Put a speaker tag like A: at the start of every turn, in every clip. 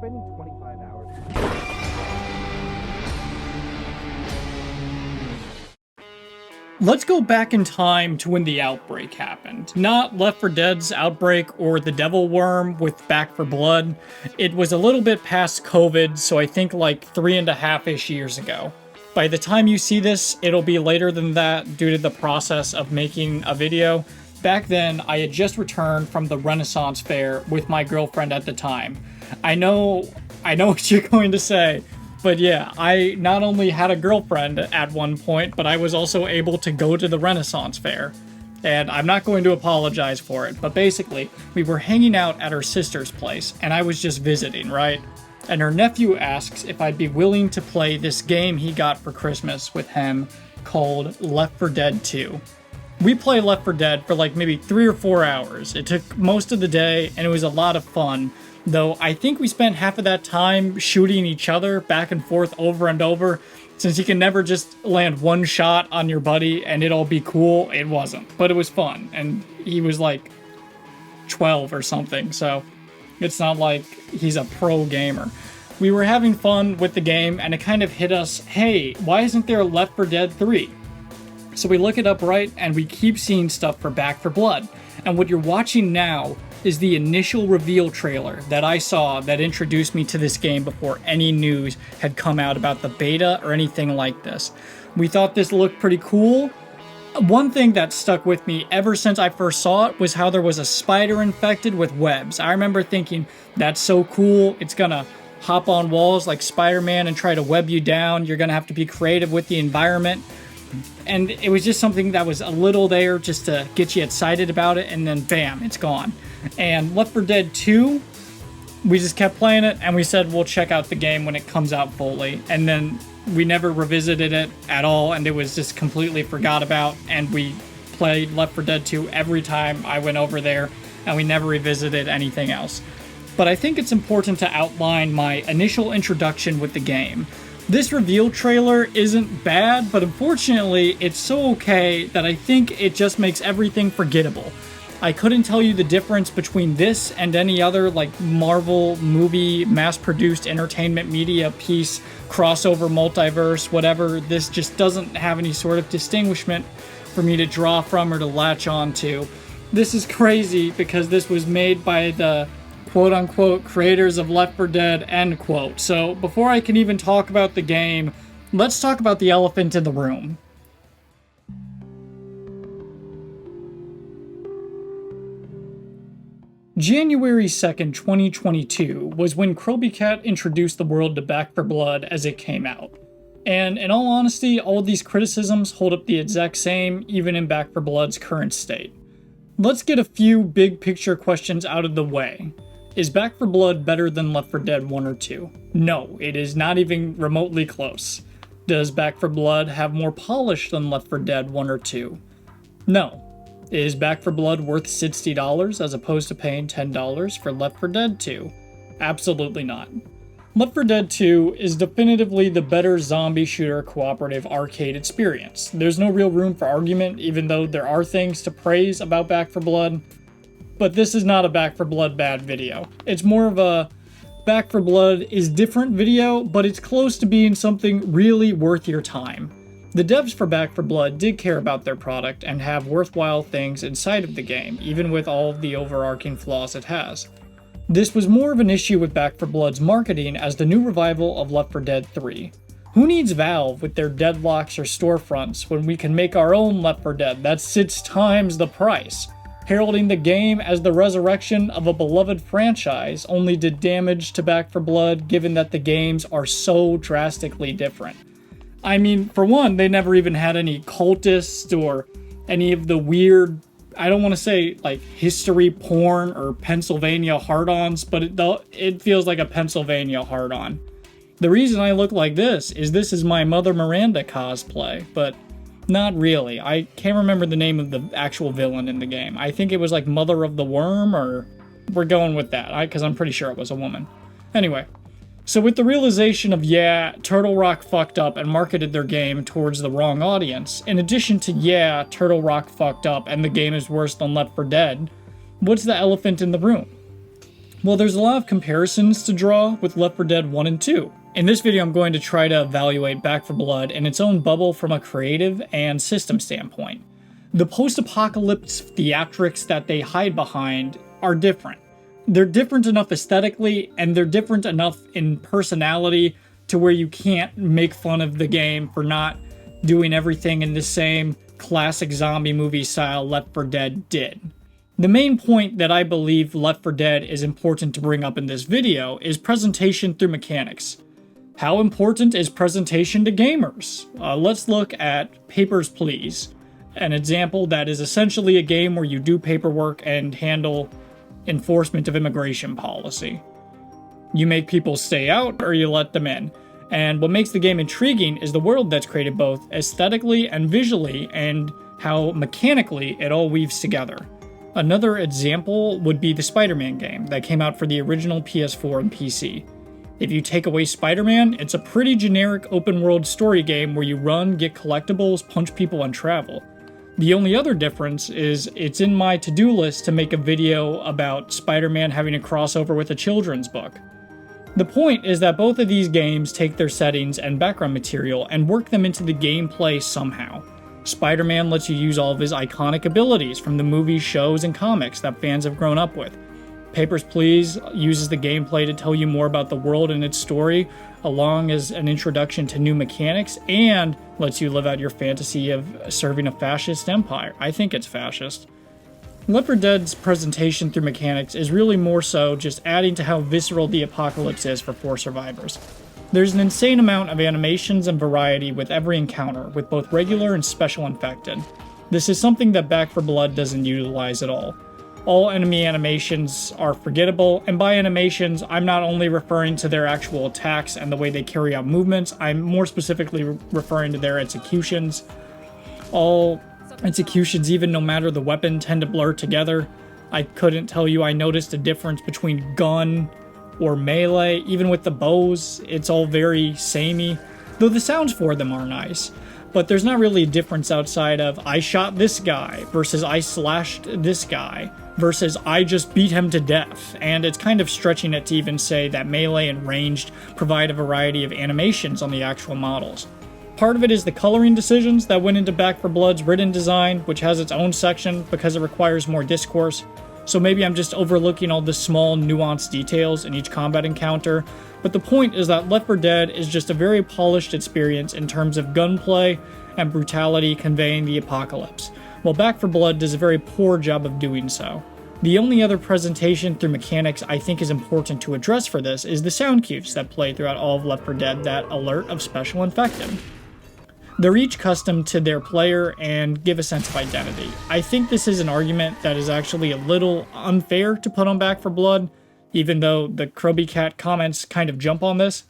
A: spending 25 hours.
B: Let's go back in time to when the outbreak happened. Not Left 4 Dead's outbreak or the Devil Worm with Back 4 Blood. It was a little bit past COVID, so I think like 3.5-ish years ago. By the time you see this, it'll be later than that due to the process of making a video. Back then, I had just returned from the Renaissance Fair with my girlfriend at the time. I know what you're going to say. But yeah, I not only had a girlfriend at one point, but I was also able to go to the Renaissance Fair. And I'm not going to apologize for it, but basically, we were hanging out at her sister's place, and I was just visiting, right? And her nephew asks if I'd be willing to play this game he got for Christmas with him called Left 4 Dead 2. We played Left 4 Dead for like maybe 3 or 4 hours. It took most of the day, and it was a lot of fun. Though I think we spent half of that time shooting each other back and forth over and over. Since you can never just land one shot on your buddy and it'll be cool, it wasn't. But it was fun, and he was like 12 or something, so it's not like he's a pro gamer. We were having fun with the game, and it kind of hit us, hey, why isn't there Left 4 Dead 3? So we look it up, right, and we keep seeing stuff for Back 4 Blood. And what you're watching now is the initial reveal trailer that I saw that introduced me to this game before any news had come out about the beta or anything like this. We thought this looked pretty cool. One thing that stuck with me ever since I first saw it was how there was a spider infected with webs. I remember thinking, that's so cool, it's gonna hop on walls like Spider-Man and try to web you down, you're gonna have to be creative with the environment. And it was just something that was a little there just to get you excited about it, and then bam, it's gone. And Left 4 Dead 2, we just kept playing it, and we said we'll check out the game when it comes out fully. And then we never revisited it at all, and it was just completely forgot about, and we played Left 4 Dead 2 every time I went over there, and we never revisited anything else. But I think it's important to outline my initial introduction with the game. This reveal trailer isn't bad, but unfortunately, it's so okay that I think it just makes everything forgettable. I couldn't tell you the difference between this and any other like Marvel movie, mass-produced entertainment media piece, crossover, multiverse, whatever. This just doesn't have any sort of distinguishment for me to draw from or to latch on to. This is crazy because this was made by the quote-unquote creators of Left 4 Dead, end quote. So before I can even talk about the game, let's talk about the elephant in the room. January 2nd, 2022 was when Cat introduced the world to Back 4 Blood as it came out. And in all honesty, all of these criticisms hold up the exact same even in Back 4 Blood's current state. Let's get a few big picture questions out of the way. Is Back 4 Blood better than Left 4 Dead 1 or 2? No, it is not even remotely close. Does Back 4 Blood have more polish than Left 4 Dead 1 or 2? No. Is Back 4 Blood worth $60 as opposed to paying $10 for Left 4 Dead 2? Absolutely not. Left 4 Dead 2 is definitively the better zombie shooter cooperative arcade experience. There's no real room for argument, even though there are things to praise about Back 4 Blood. But this is not a Back 4 Blood bad video. It's more of a Back 4 Blood is different video, but it's close to being something really worth your time. The devs for Back 4 Blood did care about their product and have worthwhile things inside of the game, even with all of the overarching flaws it has. This was more of an issue with Back 4 Blood's marketing as the new revival of Left 4 Dead 3. Who needs Valve with their deadlocks or storefronts when we can make our own Left 4 Dead that's 6 times the price? Heralding the game as the resurrection of a beloved franchise only did damage to Back 4 Blood given that the games are so drastically different. I mean, for one, they never even had any cultists or any of the weird, I don't want to say like history porn or Pennsylvania hard-ons, but it feels like a Pennsylvania hard-on. The reason I look like this is my Mother Miranda cosplay, but not really. I can't remember the name of the actual villain in the game. I think it was like Mother of the Worm, or we're going with that, because I'm pretty sure it was a woman. Anyway. So with the realization of, yeah, Turtle Rock fucked up and marketed their game towards the wrong audience, in addition to, yeah, Turtle Rock fucked up and the game is worse than Left 4 Dead, what's the elephant in the room? Well, there's a lot of comparisons to draw with Left 4 Dead 1 and 2. In this video, I'm going to try to evaluate Back 4 Blood in its own bubble from a creative and system standpoint. The post-apocalypse theatrics that they hide behind are different. They're different enough aesthetically, and they're different enough in personality to where you can't make fun of the game for not doing everything in the same classic zombie movie style Left 4 Dead did. The main point that I believe Left 4 Dead is important to bring up in this video is presentation through mechanics. How important is presentation to gamers? Let's look at Papers, Please, an example that is essentially a game where you do paperwork and handle enforcement of immigration policy. You make people stay out or you let them in. And what makes the game intriguing is the world that's created both aesthetically and visually, and how mechanically it all weaves together. Another example would be the Spider-Man game that came out for the original PS4 and PC. If you take away Spider-Man, it's a pretty generic open-world story game where you run, get collectibles, punch people, and travel. The only other difference is it's in my to-do list to make a video about Spider-Man having a crossover with a children's book. The point is that both of these games take their settings and background material and work them into the gameplay somehow. Spider-Man lets you use all of his iconic abilities from the movies, shows, and comics that fans have grown up with. Papers, Please uses the gameplay to tell you more about the world and its story, along as an introduction to new mechanics, and lets you live out your fantasy of serving a fascist empire. I think it's fascist. Left 4 Dead's presentation through mechanics is really more so just adding to how visceral the apocalypse is for 4 survivors. There's an insane amount of animations and variety with every encounter, with both regular and special infected. This is something that Back 4 Blood doesn't utilize at all. All enemy animations are forgettable, and by animations, I'm not only referring to their actual attacks and the way they carry out movements, I'm more specifically referring to their executions. All executions, even no matter the weapon, tend to blur together. I couldn't tell you I noticed a difference between gun or melee. Even with the bows, it's all very samey, though the sounds for them are nice. But there's not really a difference outside of I shot this guy versus I slashed this guy versus I just beat him to death, and it's kind of stretching it to even say that melee and ranged provide a variety of animations on the actual models. Part of it is the coloring decisions that went into Back 4 Blood's ridden design, which has its own section because it requires more discourse. So maybe I'm just overlooking all the small, nuanced details in each combat encounter, but the point is that Left 4 Dead is just a very polished experience in terms of gunplay and brutality conveying the apocalypse, while Back 4 Blood does a very poor job of doing so. The only other presentation through mechanics I think is important to address for this is the sound cues that play throughout all of Left 4 Dead that alert of special infected. They're each custom to their player and give a sense of identity. I think this is an argument that is actually a little unfair to put on Back 4 Blood, even though the Krobby Cat comments kind of jump on this.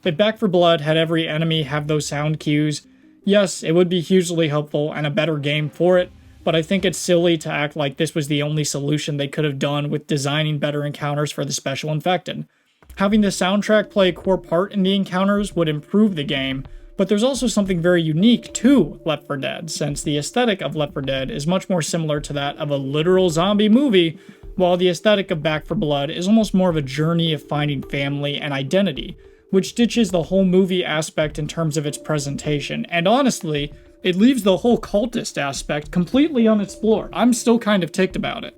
B: If Back 4 Blood had every enemy have those sound cues, yes, it would be hugely helpful and a better game for it, but I think it's silly to act like this was the only solution they could have done with designing better encounters for the special infected. Having the soundtrack play a core part in the encounters would improve the game, but there's also something very unique to Left 4 Dead, since the aesthetic of Left 4 Dead is much more similar to that of a literal zombie movie, while the aesthetic of Back 4 Blood is almost more of a journey of finding family and identity, which ditches the whole movie aspect in terms of its presentation, and honestly, it leaves the whole cultist aspect completely unexplored. I'm still kind of ticked about it.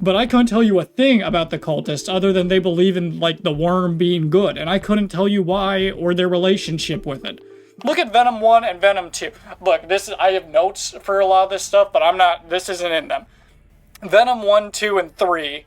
B: But I couldn't tell you a thing about the cultists other than they believe in, like, the worm being good, and I couldn't tell you why or their relationship with it. Look at Venom 1 and Venom 2. Look, I have notes for a lot of this stuff, but this isn't in them. Venom 1, 2, and 3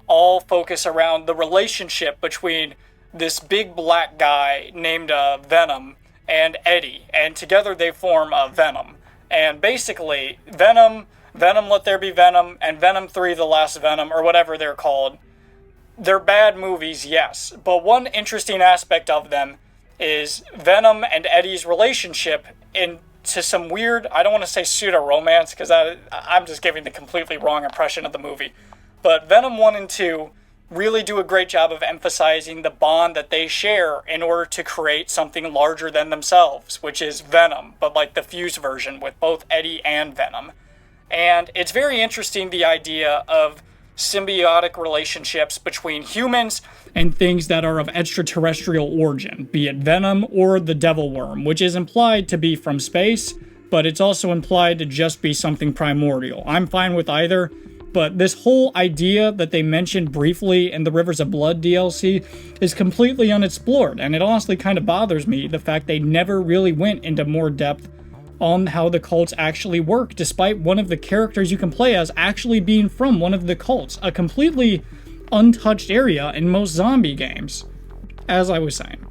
B: all focus around the relationship between this big black guy named Venom and Eddie, and together they form Venom. And basically, Venom, Let There Be Venom, and Venom 3, The Last Venom, or whatever they're called, they're bad movies, yes, but one interesting aspect of them is Venom and Eddie's relationship into some weird, I don't want to say pseudo-romance, because I'm just giving the completely wrong impression of the movie, but Venom 1 and 2 really do a great job of emphasizing the bond that they share in order to create something larger than themselves, which is Venom, but like the fused version with both Eddie and Venom. And it's very interesting, the idea of symbiotic relationships between humans and things that are of extraterrestrial origin, be it venom or the devil worm, which is implied to be from space, but it's also implied to just be something primordial. I'm fine with either, but this whole idea that they mentioned briefly in the Rivers of Blood DLC is completely unexplored, and it honestly kind of bothers me, the fact they never really went into more depth on how the cults actually work, despite one of the characters you can play as actually being from one of the cults, a completely untouched area in most zombie games. As I was saying,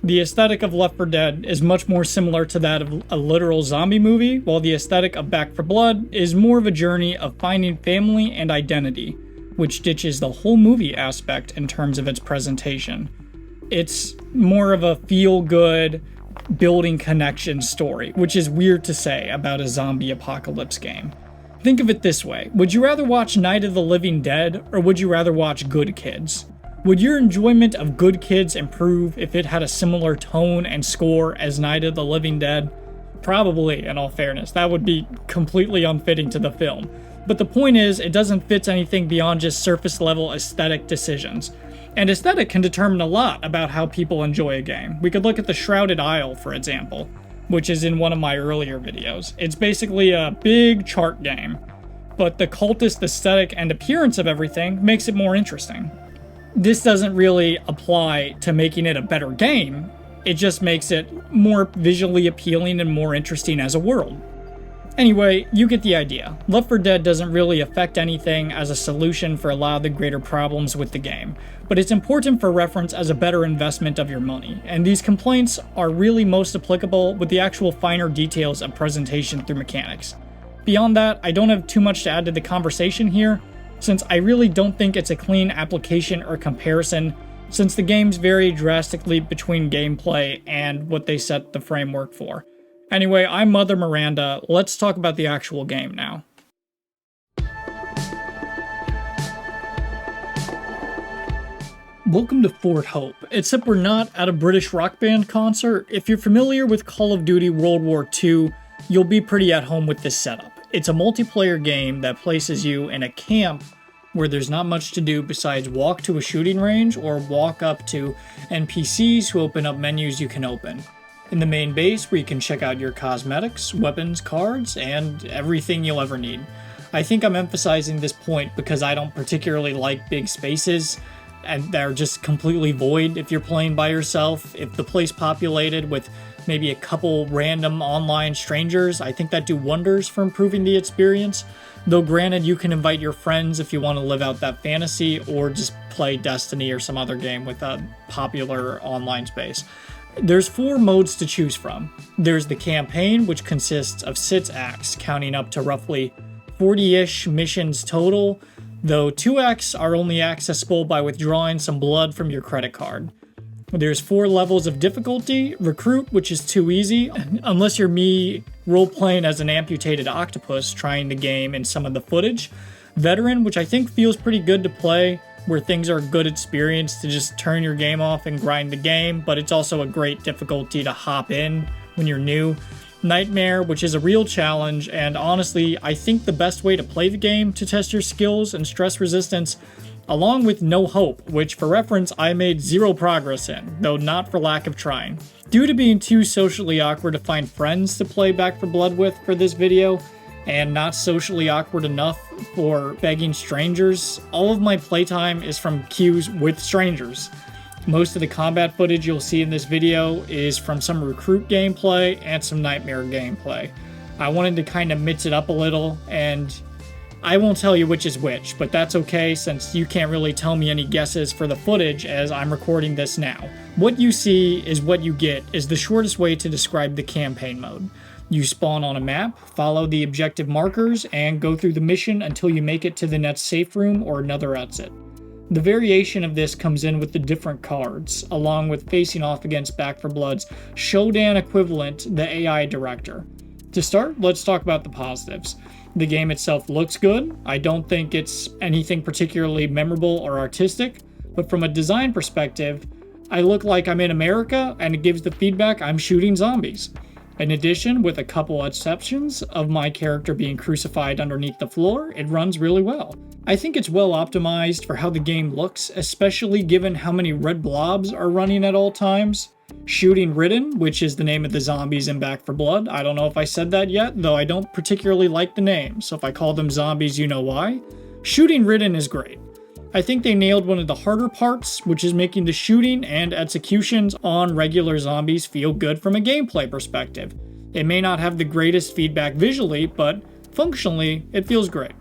B: the aesthetic of Left 4 Dead is much more similar to that of a literal zombie movie, while the aesthetic of Back 4 Blood is more of a journey of finding family and identity, which ditches the whole movie aspect in terms of its presentation. It's more of a feel-good, building connection story, which is weird to say about a zombie apocalypse game. Think of it this way: would you rather watch Night of the Living Dead, or would you rather watch Good Kids? Would your enjoyment of Good Kids improve if it had a similar tone and score as Night of the Living Dead? Probably, in all fairness. That would be completely unfitting to the film. But the point is, it doesn't fit anything beyond just surface level aesthetic decisions. And aesthetic can determine a lot about how people enjoy a game. We could look at the Shrouded Isle, for example, which is in one of my earlier videos. It's basically a big chart game, but the cultist aesthetic and appearance of everything makes it more interesting. This doesn't really apply to making it a better game, it just makes it more visually appealing and more interesting as a world. Anyway, you get the idea. Left 4 Dead doesn't really affect anything as a solution for a lot of the greater problems with the game, but it's important for reference as a better investment of your money, and these complaints are really most applicable with the actual finer details of presentation through mechanics. Beyond that, I don't have too much to add to the conversation here, since I really don't think it's a clean application or comparison, since the games vary drastically between gameplay and what they set the framework for. Anyway, I'm Mother Miranda. Let's talk about the actual game now. Welcome to Fort Hope, except we're not at a British rock band concert. If you're familiar with Call of Duty World War II, you'll be pretty at home with this setup. It's a multiplayer game that places you in a camp where there's not much to do besides walk to a shooting range or walk up to NPCs who open up menus you can open. In the main base, where you can check out your cosmetics, weapons, cards, and everything you'll ever need. I think I'm emphasizing this point because I don't particularly like big spaces, and they're just completely void if you're playing by yourself. If the place populated with maybe a couple random online strangers, I think that do wonders for improving the experience. Though granted, you can invite your friends if you want to live out that fantasy, or just play Destiny or some other game with a popular online space. There's 4 modes to choose from. There's the campaign, which consists of 6 acts, counting up to roughly 40-ish missions total, though 2 acts are only accessible by withdrawing some blood from your credit card. There's 4 levels of difficulty: Recruit, which is too easy, unless you're me role-playing as an amputated octopus trying the game in some of the footage. Veteran, which I think feels pretty good to play, where things are a good experience to just turn your game off and grind the game, but it's also a great difficulty to hop in when you're new. Nightmare, which is a real challenge, and honestly, I think the best way to play the game to test your skills and stress resistance, along with No Hope, which for reference I made 0 progress in, though not for lack of trying. Due to being too socially awkward to find friends to play Back 4 Blood with for this video, and not socially awkward enough for begging strangers, all of my playtime is from queues with strangers. Most of the combat footage you'll see in this video is from some Recruit gameplay and some Nightmare gameplay. I wanted to kind of mix it up a little, and I won't tell you which is which, but that's okay since you can't really tell me any guesses for the footage as I'm recording this now. What you see is what you get is the shortest way to describe the campaign mode. You spawn on a map, follow the objective markers, and go through the mission until you make it to the next safe room or another exit. The variation of this comes in with the different cards, along with facing off against Back 4 Blood's Shodan equivalent, the AI Director. To start, let's talk about the positives. The game itself looks good. I don't think it's anything particularly memorable or artistic, but from a design perspective, I look like I'm in America, and it gives the feedback I'm shooting zombies. In addition, with a couple exceptions of my character being crucified underneath the floor, it runs really well. I think it's well optimized for how the game looks, especially given how many red blobs are running at all times. Shooting Ridden, which is the name of the zombies in Back 4 Blood. I don't know if I said that yet, though I don't particularly like the name, so if I call them zombies, you know why. Shooting Ridden is great. I think they nailed one of the harder parts, which is making the shooting and executions on regular zombies feel good from a gameplay perspective. It may not have the greatest feedback visually, but functionally, it feels great.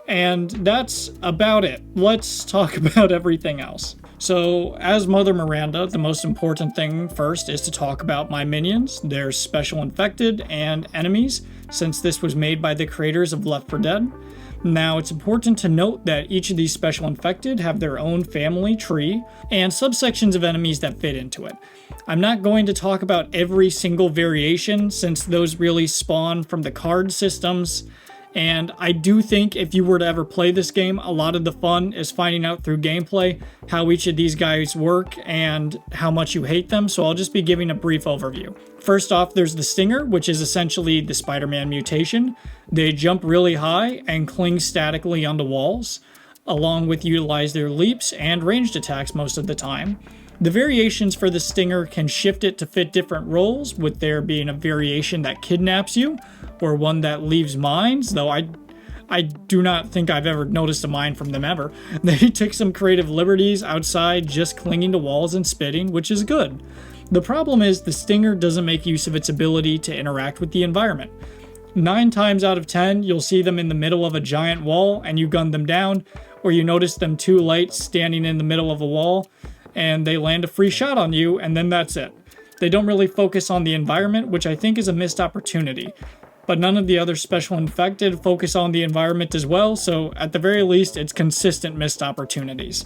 B: And that's about it. Let's talk about everything else. So, as Mother Miranda, the most important thing first is to talk about my minions, their special infected, and enemies, since this was made by the creators of Left 4 Dead. Now, it's important to note that each of these special infected have their own family tree and subsections of enemies that fit into it. I'm not going to talk about every single variation since those really spawn from the card systems, and I do think if you were to ever play this game, a lot of the fun is finding out through gameplay how each of these guys work and how much you hate them, so I'll just be giving a brief overview. First off, there's the Stinger, which is essentially the Spider-Man mutation. They jump really high and cling statically onto walls, along with utilize their leaps and ranged attacks most of the time. The variations for the Stinger can shift it to fit different roles, with there being a variation that kidnaps you, or one that leaves mines, though I do not think I've ever noticed a mine from them ever. They took some creative liberties outside just clinging to walls and spitting, which is good. The problem is the Stinger doesn't make use of its ability to interact with the environment. 9 times out of 10, you'll see them in the middle of a giant wall and you gun them down, or you notice them too late standing in the middle of a wall and they land a free shot on you, and then that's it. They don't really focus on the environment, which I think is a missed opportunity. But none of the other special infected focus on the environment as well, so at the very least, it's consistent missed opportunities.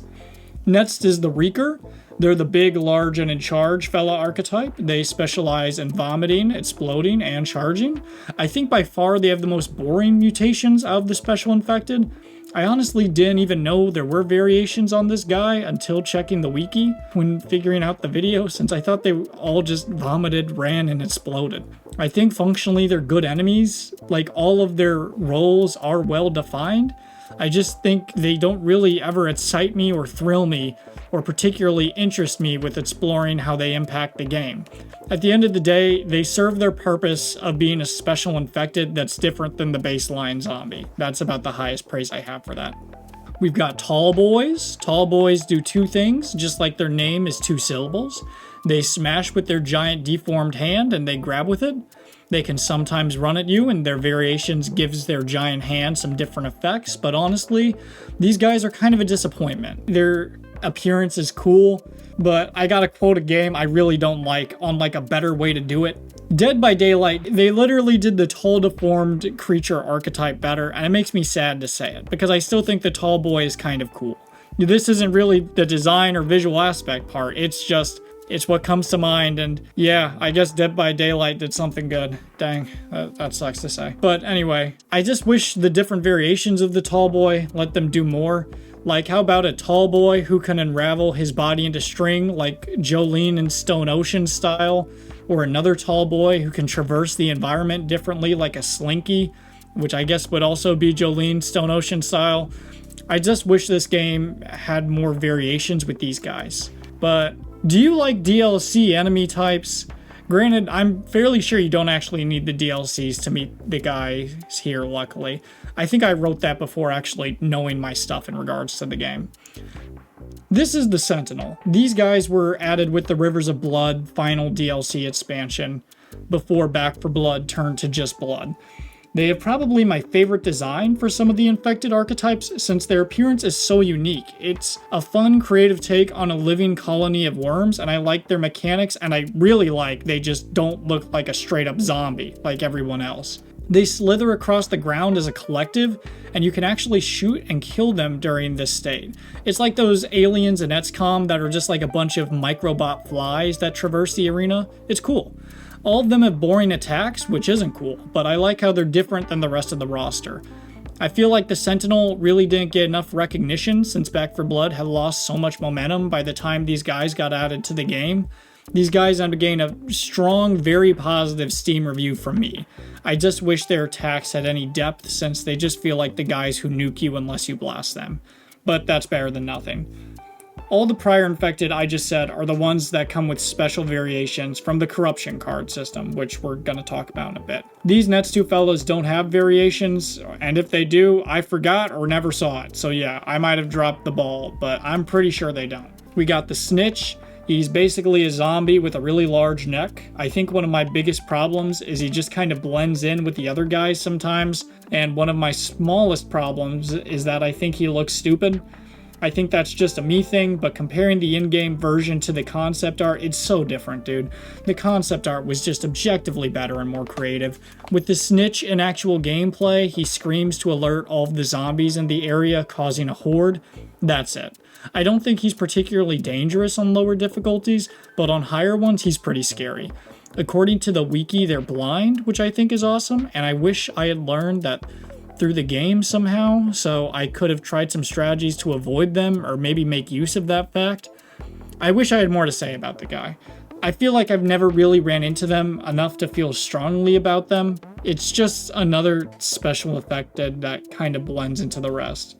B: Next is the Reeker. They're the big, large, and in charge fella archetype. They specialize in vomiting, exploding, and charging. I think by far they have the most boring mutations out of the special infected. I honestly didn't even know there were variations on this guy until checking the wiki when figuring out the video, since I thought they all just vomited, ran, and exploded. I think functionally they're good enemies, like all of their roles are well defined. I just think they don't really ever excite me or thrill me or particularly interest me with exploring how they impact the game. At the end of the day, they serve their purpose of being a special infected that's different than the baseline zombie. That's about the highest praise I have for that. We've got Tall Boys. Tall Boys do 2 things, just like their name is 2 syllables. They smash with their giant deformed hand and they grab with it. They can sometimes run at you, and their variations gives their giant hand some different effects, but honestly, these guys are kind of a disappointment. Their appearance is cool, but I gotta quote a game I really don't like on like a better way to do it. Dead by Daylight, they literally did the tall deformed creature archetype better, and it makes me sad to say it, because I still think the tall boy is kind of cool. This isn't really the design or visual aspect part, it's what comes to mind, and yeah, I guess Dead by Daylight did something good. Dang, that sucks to say. But anyway, I just wish the different variations of the tall boy let them do more. Like, how about a tall boy who can unravel his body into string like Jolene in Stone Ocean style? Or another tall boy who can traverse the environment differently like a Slinky, which I guess would also be Jolene Stone Ocean style. I just wish this game had more variations with these guys. But do you like DLC enemy types? Granted, I'm fairly sure you don't actually need the DLCs to meet the guys here, luckily. I think I wrote that before actually knowing my stuff in regards to the game. This is the Sentinel. These guys were added with the Rivers of Blood final DLC expansion before Back 4 Blood turned to just Blood. They have probably my favorite design for some of the infected archetypes since their appearance is so unique. It's a fun, creative take on a living colony of worms, and I like their mechanics, and I really like they just don't look like a straight-up zombie like everyone else. They slither across the ground as a collective, and you can actually shoot and kill them during this state. It's like those aliens in XCOM that are just like a bunch of microbot flies that traverse the arena. It's cool. All of them have boring attacks, which isn't cool, but I like how they're different than the rest of the roster. I feel like the Sentinel really didn't get enough recognition since Back 4 Blood had lost so much momentum by the time these guys got added to the game. These guys end up getting a strong, very positive Steam review from me. I just wish their attacks had any depth, since they just feel like the guys who nuke you unless you blast them. But that's better than nothing. All the prior infected I just said are the ones that come with special variations from the corruption card system, which we're going to talk about in a bit. These next two fellas don't have variations, and if they do, I forgot or never saw it. So yeah, I might have dropped the ball, but I'm pretty sure they don't. We got the Snitch. He's basically a zombie with a really large neck. I think one of my biggest problems is he just kind of blends in with the other guys sometimes, and one of my smallest problems is that I think he looks stupid. I think that's just a me thing, but comparing the in-game version to the concept art, it's so different, dude. The concept art was just objectively better and more creative. With the Snitch in actual gameplay, he screams to alert all of the zombies in the area, causing a horde. That's it. I don't think he's particularly dangerous on lower difficulties, but on higher ones, he's pretty scary. According to the wiki, they're blind, which I think is awesome, and I wish I had learned that through the game somehow, so I could have tried some strategies to avoid them or maybe make use of that fact. I wish I had more to say about the guy. I feel like I've never really ran into them enough to feel strongly about them. It's just another special affected that kind of blends into the rest.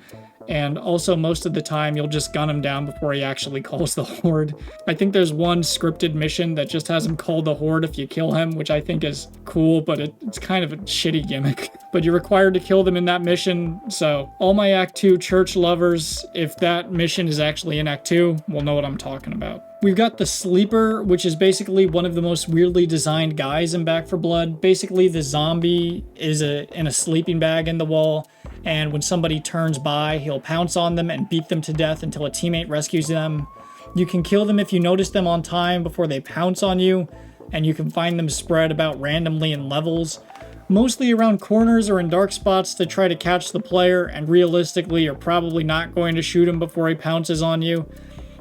B: And also, most of the time, you'll just gun him down before he actually calls the horde. I think there's one scripted mission that just has him call the horde if you kill him, which I think is cool, but it's kind of a shitty gimmick. But you're required to kill them in that mission, so all my Act 2 church lovers, if that mission is actually in Act 2, will know what I'm talking about. We've got the Sleeper, which is basically one of the most weirdly designed guys in Back 4 Blood. Basically, the zombie is in a sleeping bag in the wall, and when somebody turns by, he'll pounce on them and beat them to death until a teammate rescues them. You can kill them if you notice them on time before they pounce on you, and you can find them spread about randomly in levels, mostly around corners or in dark spots to try to catch the player, and realistically, you're probably not going to shoot him before he pounces on you.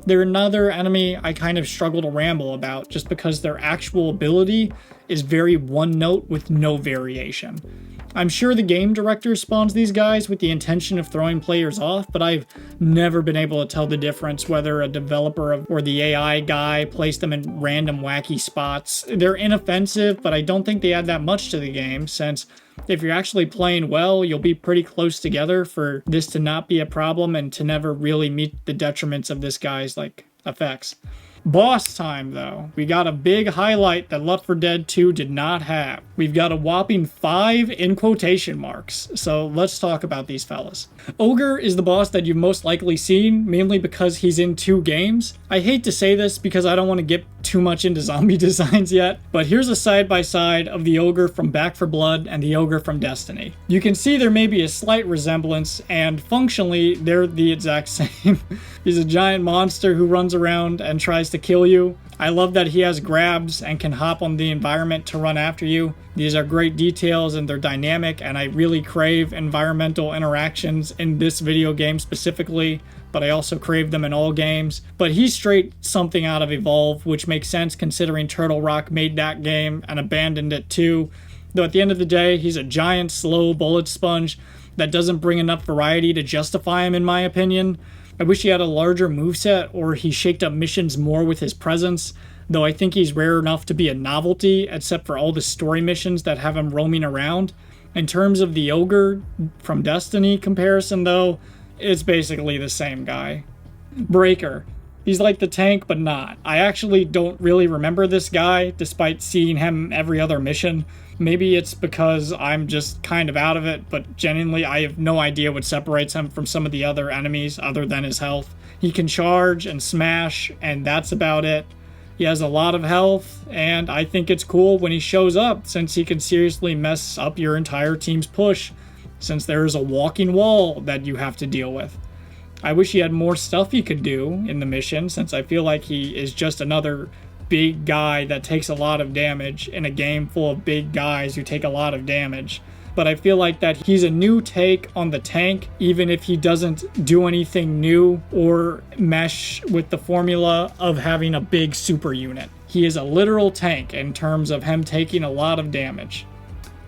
B: They're another enemy I kind of struggle to ramble about, just because their actual ability is very one note with no variation. I'm sure the game director spawns these guys with the intention of throwing players off, but I've never been able to tell the difference whether a developer or the AI guy placed them in random wacky spots. They're inoffensive, but I don't think they add that much to the game, since if you're actually playing well, you'll be pretty close together for this to not be a problem and to never really meet the detriments of this guy's effects. Boss time, though. We got a big highlight that Left 4 Dead 2 did not have. We've got a whopping 5 in quotation marks. So let's talk about these fellas. Ogre is the boss that you've most likely seen, mainly because he's in 2 games. I hate to say this because I don't want to get too much into zombie designs yet, but here's a side-by-side of the Ogre from Back 4 Blood and the Ogre from Destiny. You can see there may be a slight resemblance, and functionally, they're the exact same. He's a giant monster who runs around and tries to kill you. I love that he has grabs and can hop on the environment to run after you. These are great details and they're dynamic, and I really crave environmental interactions in this video game specifically, but I also crave them in all games. But he's straight something out of Evolve, which makes sense considering Turtle Rock made that game and abandoned it too. Though at the end of the day, he's a giant slow bullet sponge that doesn't bring enough variety to justify him in my opinion. I wish he had a larger moveset, or he shaked up missions more with his presence, though I think he's rare enough to be a novelty, except for all the story missions that have him roaming around. In terms of the Ogre from Destiny comparison, though, it's basically the same guy. Breaker. He's like the tank, but not. I actually don't really remember this guy, despite seeing him every other mission. Maybe it's because I'm just kind of out of it, but genuinely I have no idea what separates him from some of the other enemies other than his health. He can charge and smash, and that's about it. He has a lot of health, and I think it's cool when he shows up, since he can seriously mess up your entire team's push, since there is a walking wall that you have to deal with. I wish he had more stuff he could do in the mission, since I feel like he is just another big guy that takes a lot of damage in a game full of big guys who take a lot of damage. But I feel like that he's a new take on the tank, even if he doesn't do anything new or mesh with the formula of having a big super unit. He is a literal tank in terms of him taking a lot of damage.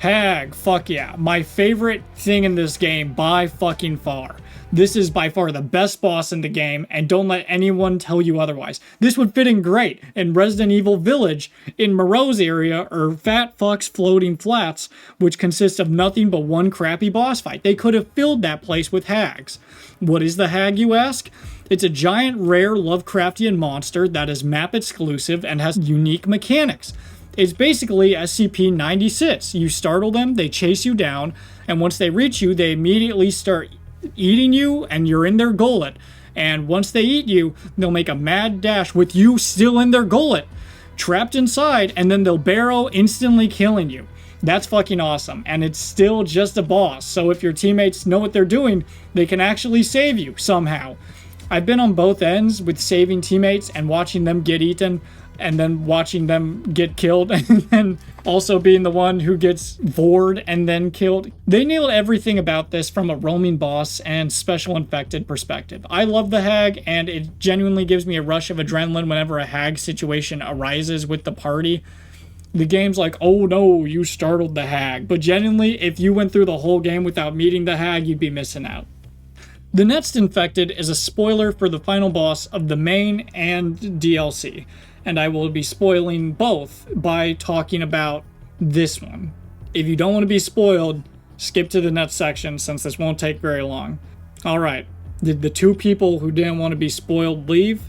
B: Hag, fuck yeah. My favorite thing in this game by fucking far. This is by far the best boss in the game, and don't let anyone tell you otherwise. This would fit in great in Resident Evil Village, in Moreau's area, or Fat Fuck's Floating Flats, which consists of nothing but one crappy boss fight. They could have filled that place with hags. What is the hag, you ask? It's a giant, rare Lovecraftian monster that is map exclusive and has unique mechanics. It's basically SCP-96. You startle them, they chase you down, and once they reach you, they immediately start eating you, and you're in their gullet. And once they eat you, they'll make a mad dash with you still in their gullet, trapped inside, and then they'll barrow, instantly killing you. That's fucking awesome, and it's still just a boss, so if your teammates know what they're doing, they can actually save you somehow. I've been on both ends with saving teammates and watching them get eaten, and then watching them get killed, and then also being the one who gets vored and then killed. They nailed everything about this from a roaming boss and special infected perspective. I love the hag, and it genuinely gives me a rush of adrenaline whenever a hag situation arises with the party. The game's like, oh no, you startled the hag. But genuinely, if you went through the whole game without meeting the hag, you'd be missing out. The next infected is a spoiler for the final boss of the main and DLC, and I will be spoiling both by talking about this one. If you don't want to be spoiled, skip to the next section since this won't take very long. Alright, did the two people who didn't want to be spoiled leave?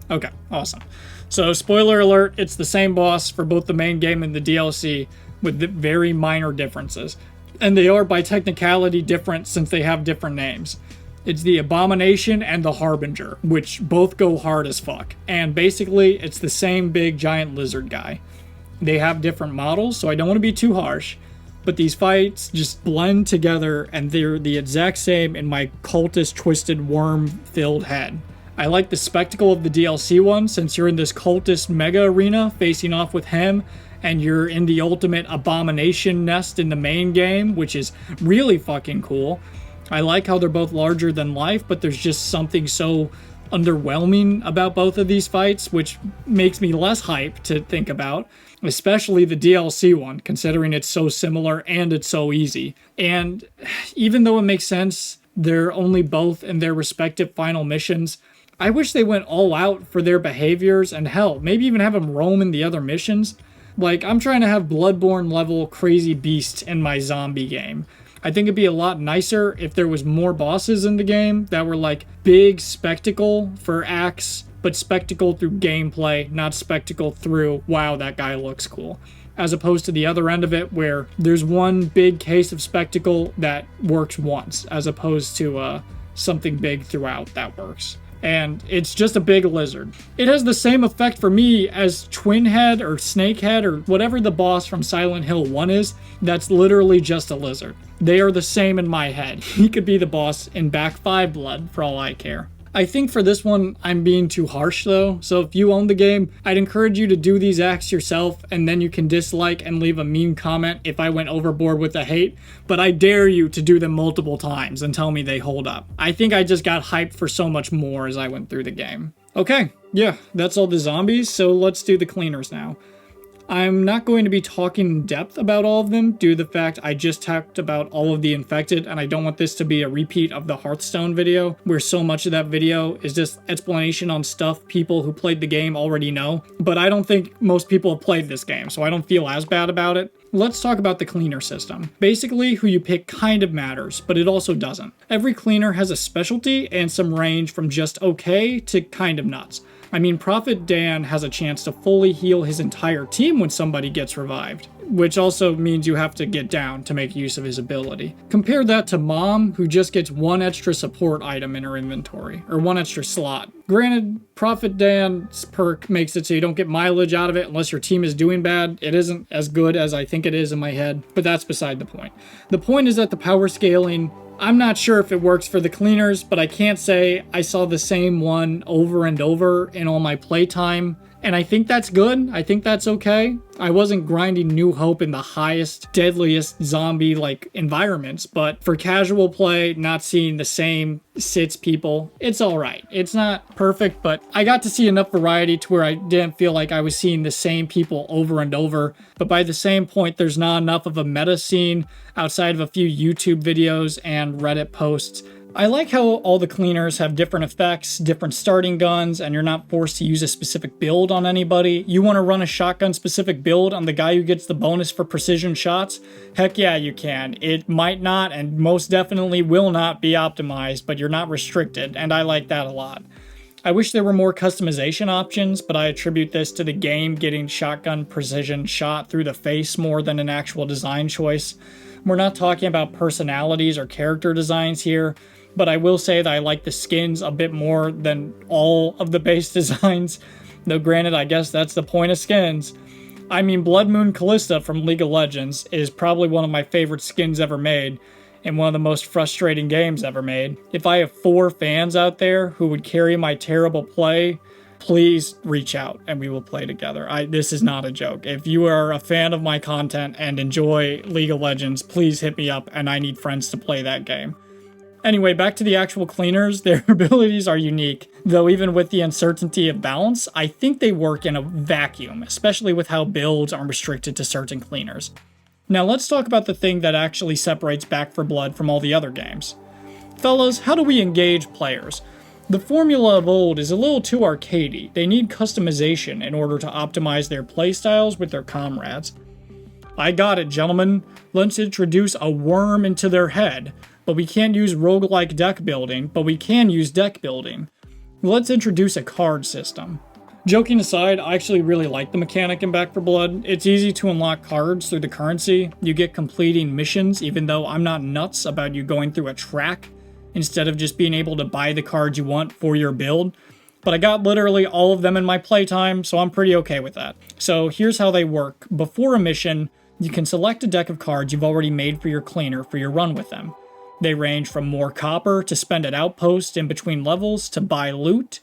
B: Okay, awesome. So, spoiler alert, it's the same boss for both the main game and the DLC with very minor differences. And they are by technicality different since they have different names. It's the Abomination and the Harbinger, which both go hard as fuck. And basically, it's the same big giant lizard guy. They have different models, so I don't want to be too harsh, but these fights just blend together and they're the exact same in my cultist twisted worm-filled head. I like the spectacle of the DLC one since you're in this cultist mega arena facing off with him, and you're in the ultimate abomination nest in the main game, which is really fucking cool. I like how they're both larger than life, but there's just something so underwhelming about both of these fights, which makes me less hype to think about, especially the DLC one, considering it's so similar and it's so easy. And even though it makes sense, they're only both in their respective final missions, I wish they went all out for their behaviors, and hell, maybe even have them roam in the other missions. Like, I'm trying to have Bloodborne level crazy beasts in my zombie game. I think it'd be a lot nicer if there was more bosses in the game that were like big spectacle for acts, but spectacle through gameplay, not spectacle through, wow, that guy looks cool. As opposed to the other end of it where there's one big case of spectacle that works once, as opposed to something big throughout that works. And it's just a big lizard. It has the same effect for me as Twin Head or Snake Head or whatever the boss from Silent Hill 1 is. That's literally just a lizard. They are the same in my head. He could be the boss in Back 5 Blood for all I care. I think for this one, I'm being too harsh though, so if you own the game, I'd encourage you to do these acts yourself, and then you can dislike and leave a mean comment if I went overboard with the hate, but I dare you to do them multiple times and tell me they hold up. I think I just got hyped for so much more as I went through the game. Okay, yeah, that's all the zombies, so let's do the cleaners now. I'm not going to be talking in depth about all of them due to the fact I just talked about all of the infected, and I don't want this to be a repeat of the Hearthstone video where so much of that video is just explanation on stuff people who played the game already know, but I don't think most people have played this game, so I don't feel as bad about it. Let's talk about the cleaner system. Basically, who you pick kind of matters, but it also doesn't. Every cleaner has a specialty and some range from just okay to kind of nuts. I mean, Prophet Dan has a chance to fully heal his entire team when somebody gets revived, which also means you have to get down to make use of his ability. Compare that to Mom, who just gets one extra support item in her inventory, or one extra slot. Granted, Prophet Dan's perk makes it so you don't get mileage out of it unless your team is doing bad. It isn't as good as I think it is in my head, but that's beside the point. The point is that the power scaling, I'm not sure if it works for the cleaners, but I can't say I saw the same one over and over in all my playtime, And I think that's good. I think that's okay. I wasn't grinding New Hope in the highest, deadliest zombie like environments, but for casual play, not seeing the same sits people, it's all right. It's not perfect, but I got to see enough variety to where I didn't feel like I was seeing the same people over and over. But by the same point, there's not enough of a meta scene outside of a few YouTube videos and Reddit posts. I like how all the cleaners have different effects, different starting guns, and you're not forced to use a specific build on anybody. You want to run a shotgun specific build on the guy who gets the bonus for precision shots? Heck yeah, you can. It might not and most definitely will not be optimized, but you're not restricted, and I like that a lot. I wish there were more customization options, but I attribute this to the game getting shotgun precision shot through the face more than an actual design choice. We're not talking about personalities or character designs here, but I will say that I like the skins a bit more than all of the base designs. Though granted, I guess that's the point of skins. I mean, Blood Moon Callista from League of Legends is probably one of my favorite skins ever made, and one of the most frustrating games ever made. If I have 4 fans out there who would carry my terrible play, please reach out and we will play together. This is not a joke. If you are a fan of my content and enjoy League of Legends, please hit me up and I need friends to play that game. Anyway, back to the actual cleaners. Their abilities are unique, though even with the uncertainty of balance, I think they work in a vacuum, especially with how builds are restricted to certain cleaners. Now let's talk about the thing that actually separates Back 4 Blood from all the other games. Fellas, how do we engage players? The formula of old is a little too arcadey. They need customization in order to optimize their playstyles with their comrades. I got it, gentlemen. Let's introduce a worm into their head. But we can't use roguelike deck building, but we can use deck building. Let's introduce a card system. Joking aside, I actually really like the mechanic in Back 4 Blood. It's easy to unlock cards through the currency. You get completing missions, even though I'm not nuts about you going through a track, instead of just being able to buy the cards you want for your build. But I got literally all of them in my playtime, so I'm pretty okay with that. So here's how they work. Before a mission, you can select a deck of cards you've already made for your cleaner for your run with them. They range from more copper to spend at outposts in between levels to buy loot.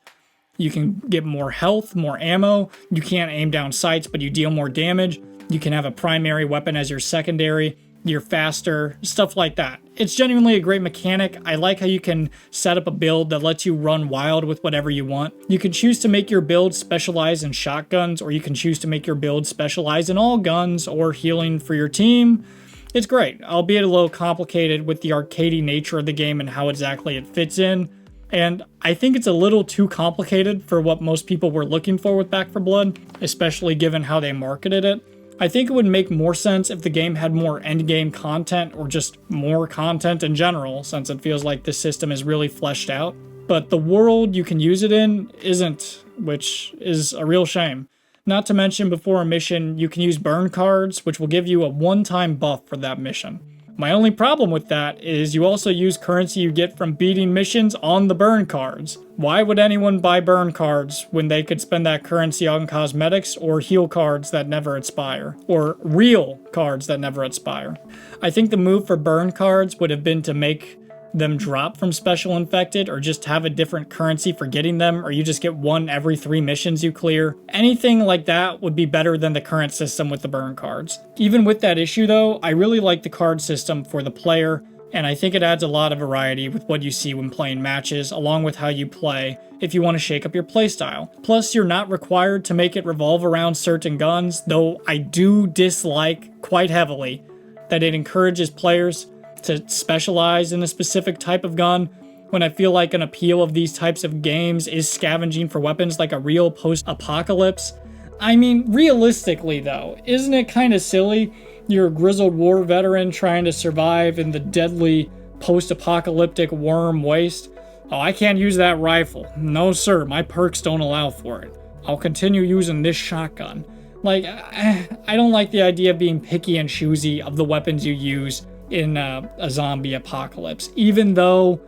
B: You can get more health, more ammo. You can't aim down sights, but you deal more damage. You can have a primary weapon as your secondary. You're faster, stuff like that. It's genuinely a great mechanic. I like how you can set up a build that lets you run wild with whatever you want. You can choose to make your build specialize in shotguns, or you can choose to make your build specialize in all guns or healing for your team. It's great, albeit a little complicated with the arcadey nature of the game and how exactly it fits in. And I think it's a little too complicated for what most people were looking for with Back 4 Blood, especially given how they marketed it. I think it would make more sense if the game had more endgame content or just more content in general, since it feels like this system is really fleshed out. But the world you can use it in isn't, which is a real shame. Not to mention, before a mission, you can use burn cards, which will give you a one-time buff for that mission. My only problem with that is you also use currency you get from beating missions on the burn cards. Why would anyone buy burn cards when they could spend that currency on cosmetics or heal cards that never expire? Or real cards that never expire? I think the move for burn cards would have been to make them drop from special infected, or just have a different currency for getting them, or you just get one every 3 missions you clear. Anything like that would be better than the current system with the burn cards. Even with that issue though, I really like the card system for the player, and I think it adds a lot of variety with what you see when playing matches, along with how you play if you want to shake up your playstyle. Plus, you're not required to make it revolve around certain guns, though I do dislike quite heavily that it encourages players to specialize in a specific type of gun, when I feel like an appeal of these types of games is scavenging for weapons like a real post-apocalypse. I mean, realistically though, isn't it kind of silly? You're a grizzled war veteran trying to survive in the deadly post-apocalyptic worm waste. Oh, I can't use that rifle. No sir, my perks don't allow for it. I'll continue using this shotgun. Like, I don't like the idea of being picky and choosy of the weapons you use in a zombie apocalypse, even though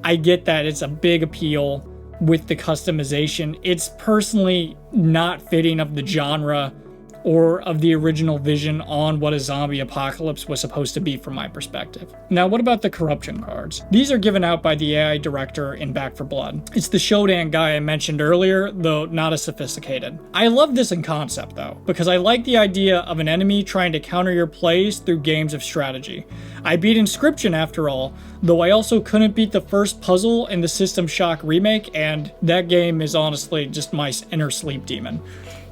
B: I get that it's a big appeal with the customization. It's personally not fitting of the genre or of the original vision on what a zombie apocalypse was supposed to be from my perspective. Now, what about the corruption cards? These are given out by the AI director in Back 4 Blood. It's the Shodan guy I mentioned earlier, though not as sophisticated. I love this in concept though, because I like the idea of an enemy trying to counter your plays through games of strategy. I beat Inscription after all, though I also couldn't beat the first puzzle in the System Shock remake, and that game is honestly just my inner sleep demon.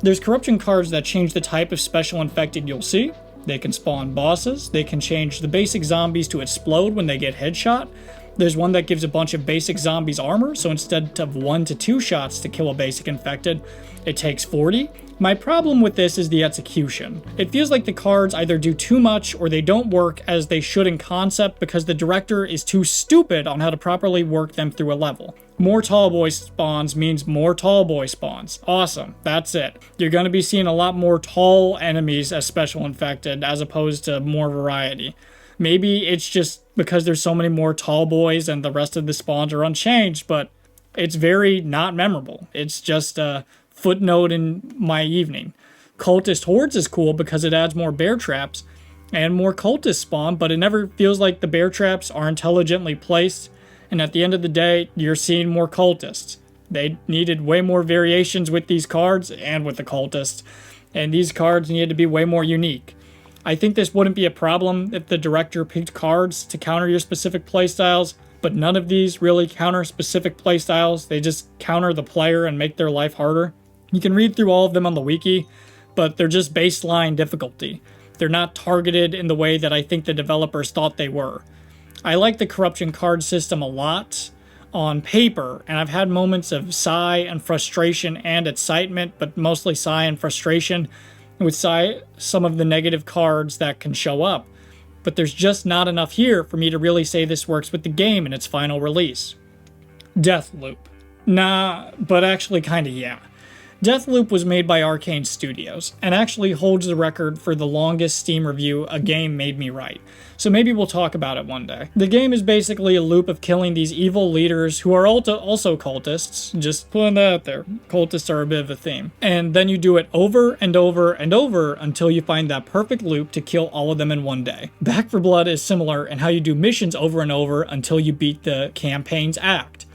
B: There's corruption cards that change the type of special infected you'll see. They can spawn bosses. They can change the basic zombies to explode when they get headshot. There's one that gives a bunch of basic zombies armor, so instead of 1 to 2 shots to kill a basic infected, it takes 40. My problem with this is the execution. It feels like the cards either do too much or they don't work as they should in concept because the director is too stupid on how to properly work them through a level. More tall boy spawns means more tall boy spawns. Awesome. That's it. You're going to be seeing a lot more tall enemies as special infected as opposed to more variety. Maybe it's just because there's so many more tall boys and the rest of the spawns are unchanged, but it's very not memorable. It's just a footnote in my evening. Cultist Hordes is cool because it adds more bear traps and more cultists spawn, but it never feels like the bear traps are intelligently placed. And at the end of the day, you're seeing more cultists. They needed way more variations with these cards and with the cultists, and these cards needed to be way more unique. I think this wouldn't be a problem if the director picked cards to counter your specific playstyles, but none of these really counter specific playstyles. They just counter the player and make their life harder. You can read through all of them on the wiki, but they're just baseline difficulty. They're not targeted in the way that I think the developers thought they were. I like the corruption card system a lot on paper, and I've had moments of sigh and frustration and excitement, but mostly sigh and frustration with some of the negative cards that can show up. But there's just not enough here for me to really say this works with the game in its final release. Deathloop. Nah, but actually kinda yeah. Deathloop was made by Arcane Studios, and actually holds the record for the longest Steam review a game made me write, so maybe we'll talk about it one day. The game is basically a loop of killing these evil leaders who are also cultists, just putting that out there. Cultists are a bit of a theme. And then you do it over and over and over until you find that perfect loop to kill all of them in one day. Back 4 Blood is similar in how you do missions over and over until you beat the campaign's act.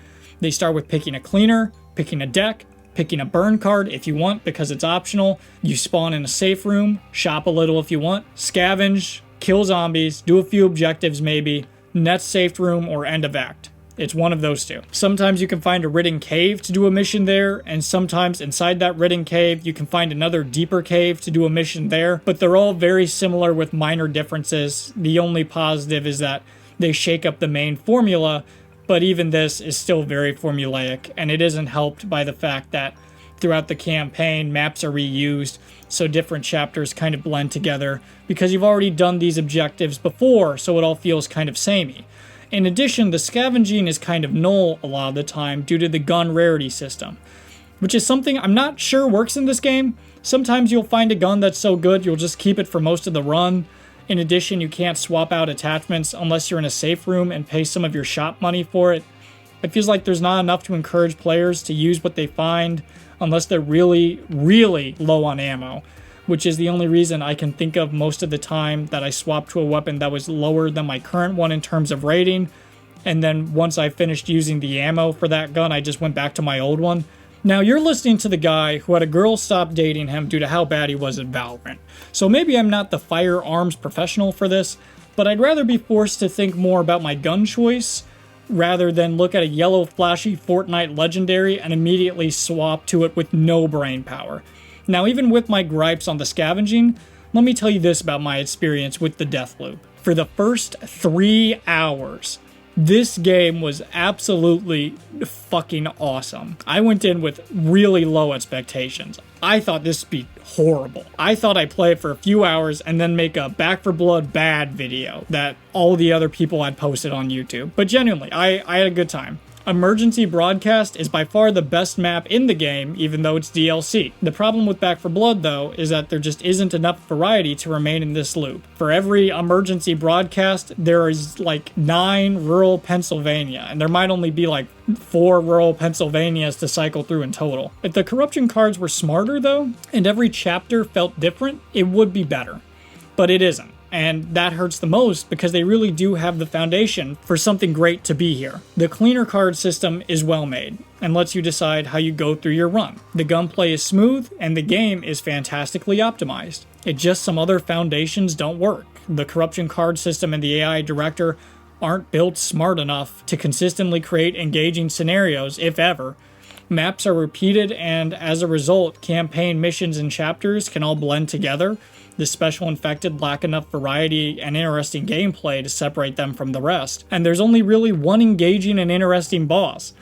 B: They start with picking a cleaner, picking a deck, picking a burn card if you want because it's optional. You spawn in a safe room, shop a little if you want, scavenge, kill zombies, do a few objectives maybe, next safe room or end of act. It's one of those two. Sometimes you can find a ridden cave to do a mission there, and sometimes inside that ridden cave you can find another deeper cave to do a mission there, but they're all very similar with minor differences. The only positive is that they shake up the main formula, but even this is still very formulaic, and it isn't helped by the fact that throughout the campaign, maps are reused, so different chapters kind of blend together, because you've already done these objectives before, so it all feels kind of samey. In addition, the scavenging is kind of null a lot of the time due to the gun rarity system, which is something I'm not sure works in this game. Sometimes you'll find a gun that's so good you'll just keep it for most of the run. In addition, you can't swap out attachments unless you're in a safe room and pay some of your shop money for it. It feels like there's not enough to encourage players to use what they find unless they're really, really low on ammo, which is the only reason I can think of most of the time that I swapped to a weapon that was lower than my current one in terms of rating, and then once I finished using the ammo for that gun, I just went back to my old one. Now, you're listening to the guy who had a girl stop dating him due to how bad he was at Valorant. So maybe I'm not the firearms professional for this, but I'd rather be forced to think more about my gun choice rather than look at a yellow flashy Fortnite legendary and immediately swap to it with no brain power. Now, even with my gripes on the scavenging, let me tell you this about my experience with the Deathloop. For the first 3 hours, this game was absolutely fucking awesome. I went in with really low expectations. I thought this would be horrible. I thought I'd play it for a few hours and then make a Back 4 Blood bad video that all the other people had posted on YouTube. But genuinely, I had a good time. Emergency Broadcast is by far the best map in the game, even though it's DLC. The problem with Back 4 Blood, though, is that there just isn't enough variety to remain in this loop. For every Emergency Broadcast, there is like 9 rural Pennsylvania, and there might only be like 4 rural Pennsylvanias to cycle through in total. If the corruption cards were smarter, though, and every chapter felt different, it would be better. But it isn't. And that hurts the most because they really do have the foundation for something great to be here. The cleaner card system is well made and lets you decide how you go through your run. The gunplay is smooth and the game is fantastically optimized. It just some other foundations don't work. The corruption card system and the AI director aren't built smart enough to consistently create engaging scenarios, if ever. Maps are repeated, and as a result, campaign missions and chapters can all blend together. The special infected lack enough variety and interesting gameplay to separate them from the rest. And there's only really one engaging and interesting boss.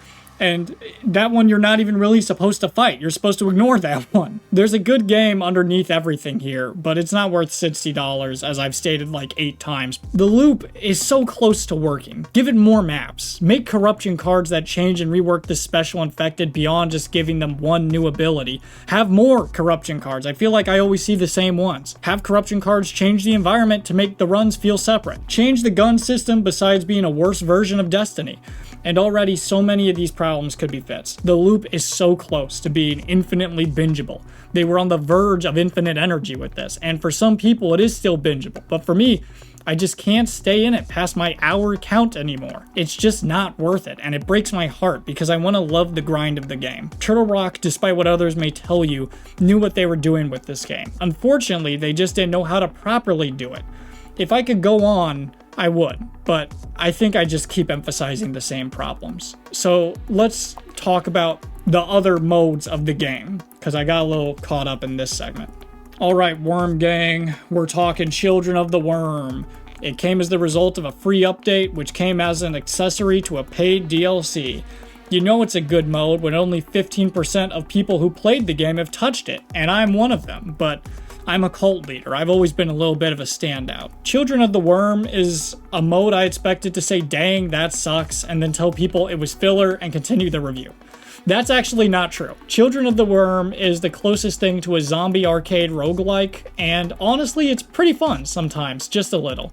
B: And that one you're not even really supposed to fight. You're supposed to ignore that one. There's a good game underneath everything here, but it's not worth $60, as I've stated like 8 times. The loop is so close to working. Give it more maps. Make corruption cards that change and rework the special infected beyond just giving them one new ability. Have more corruption cards. I feel like I always see the same ones. Have corruption cards change the environment to make the runs feel separate. Change the gun system besides being a worse version of Destiny. And already so many of these problems could be fixed. The loop is so close to being infinitely bingeable. They were on the verge of infinite energy with this, and for some people it is still bingeable, but for me, I just can't stay in it past my hour count anymore. It's just not worth it, and it breaks my heart because I want to love the grind of the game. Turtle Rock, despite what others may tell you, knew what they were doing with this game. Unfortunately, they just didn't know how to properly do it. If I could go on, I would, but I think I just keep emphasizing the same problems. So let's talk about the other modes of the game, because I got a little caught up in this segment. Alright, Worm Gang, we're talking Children of the Worm. It came as the result of a free update, which came as an accessory to a paid DLC. You know it's a good mode when only 15% of people who played the game have touched it, and I'm one of them, but I'm a cult leader. I've always been a little bit of a standout. Children of the Worm is a mode I expected to say, dang, that sucks, and then tell people it was filler and continue the review. That's actually not true. Children of the Worm is the closest thing to a zombie arcade roguelike, and honestly, it's pretty fun sometimes, just a little.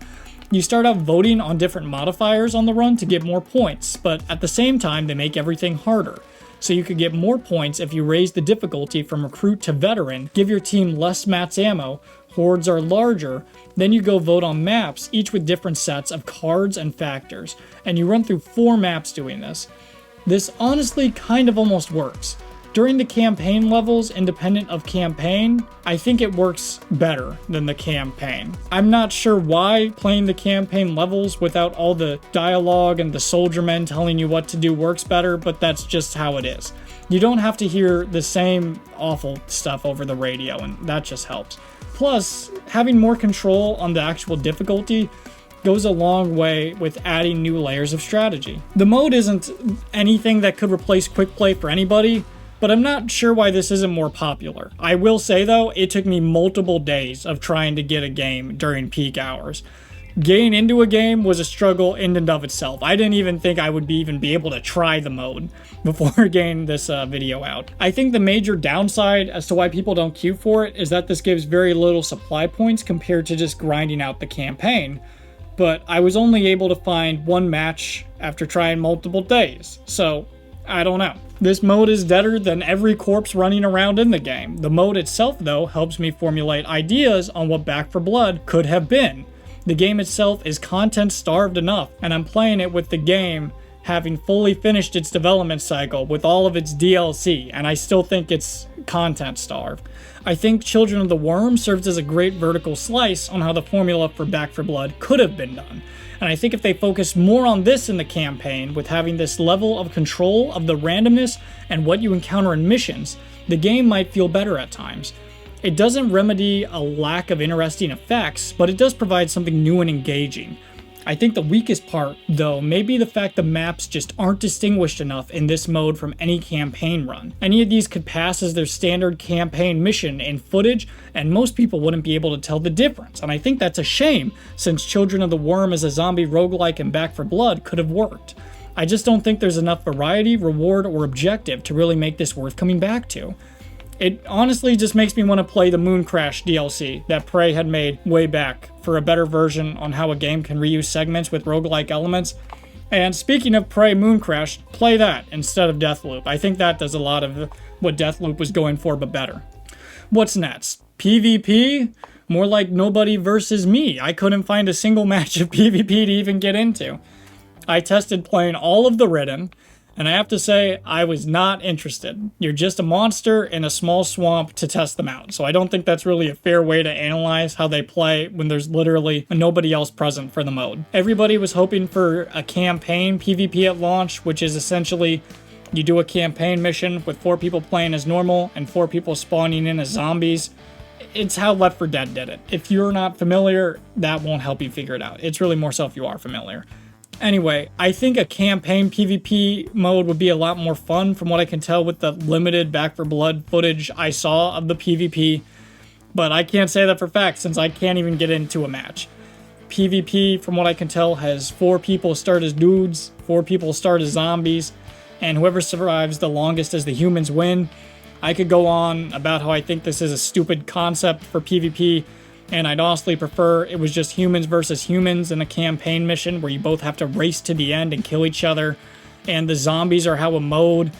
B: You start out voting on different modifiers on the run to get more points, but at the same time, they make everything harder. So you could get more points if you raise the difficulty from recruit to veteran, give your team less mats ammo, hordes are larger, then you go vote on maps, each with different sets of cards and factors, and you run through 4 maps doing this. This honestly kind of almost works. During the campaign levels, independent of campaign, I think it works better than the campaign. I'm not sure why playing the campaign levels without all the dialogue and the soldier men telling you what to do works better, but that's just how it is. You don't have to hear the same awful stuff over the radio, and that just helps. Plus, having more control on the actual difficulty goes a long way with adding new layers of strategy. The mode isn't anything that could replace quick play for anybody, but I'm not sure why this isn't more popular. I will say though, it took me multiple days of trying to get a game during peak hours. Getting into a game was a struggle in and of itself. I didn't even think I would even be able to try the mode before getting this video out. I think the major downside as to why people don't queue for it is that this gives very little supply points compared to just grinding out the campaign. But I was only able to find 1 match after trying multiple days, so I don't know. This mode is deader than every corpse running around in the game. The mode itself, though, helps me formulate ideas on what Back 4 Blood could have been. The game itself is content-starved enough, and I'm playing it with the game having fully finished its development cycle with all of its DLC, and I still think it's content-starved. I think Children of the Worm serves as a great vertical slice on how the formula for Back 4 Blood could have been done. And I think if they focus more on this in the campaign, with having this level of control of the randomness and what you encounter in missions, the game might feel better at times. It doesn't remedy a lack of interesting effects, but it does provide something new and engaging. I think the weakest part, though, may be the fact the maps just aren't distinguished enough in this mode from any campaign run. Any of these could pass as their standard campaign mission in footage, and most people wouldn't be able to tell the difference, and I think that's a shame, since Children of the Worm as a zombie roguelike and Back 4 Blood could have worked. I just don't think there's enough variety, reward, or objective to really make this worth coming back to. It honestly just makes me want to play the Moon Crash DLC that Prey had made way back for a better version on how a game can reuse segments with roguelike elements. And speaking of Prey Moon Crash, play that instead of Deathloop. I think that does a lot of what Deathloop was going for, but better. What's next? PvP? More like nobody versus me. I couldn't find a single match of PvP to even get into. I tested playing all of the Ridden, and I have to say, I was not interested. You're just a monster in a small swamp to test them out. So I don't think that's really a fair way to analyze how they play when there's literally nobody else present for the mode. Everybody was hoping for a campaign PvP at launch, which is essentially you do a campaign mission with 4 people playing as normal and 4 people spawning in as zombies. It's how Left 4 Dead did it. If you're not familiar, that won't help you figure it out. It's really more so if you are familiar. Anyway, I think a campaign PvP mode would be a lot more fun from what I can tell with the limited Back 4 Blood footage I saw of the PvP, but I can't say that for fact since I can't even get into a match. PvP, from what I can tell, has 4 people start as dudes, 4 people start as zombies, and whoever survives the longest as the humans win. I could go on about how I think this is a stupid concept for PvP, and I'd honestly prefer it was just humans versus humans in a campaign mission where you both have to race to the end and kill each other. And the zombies are how a mode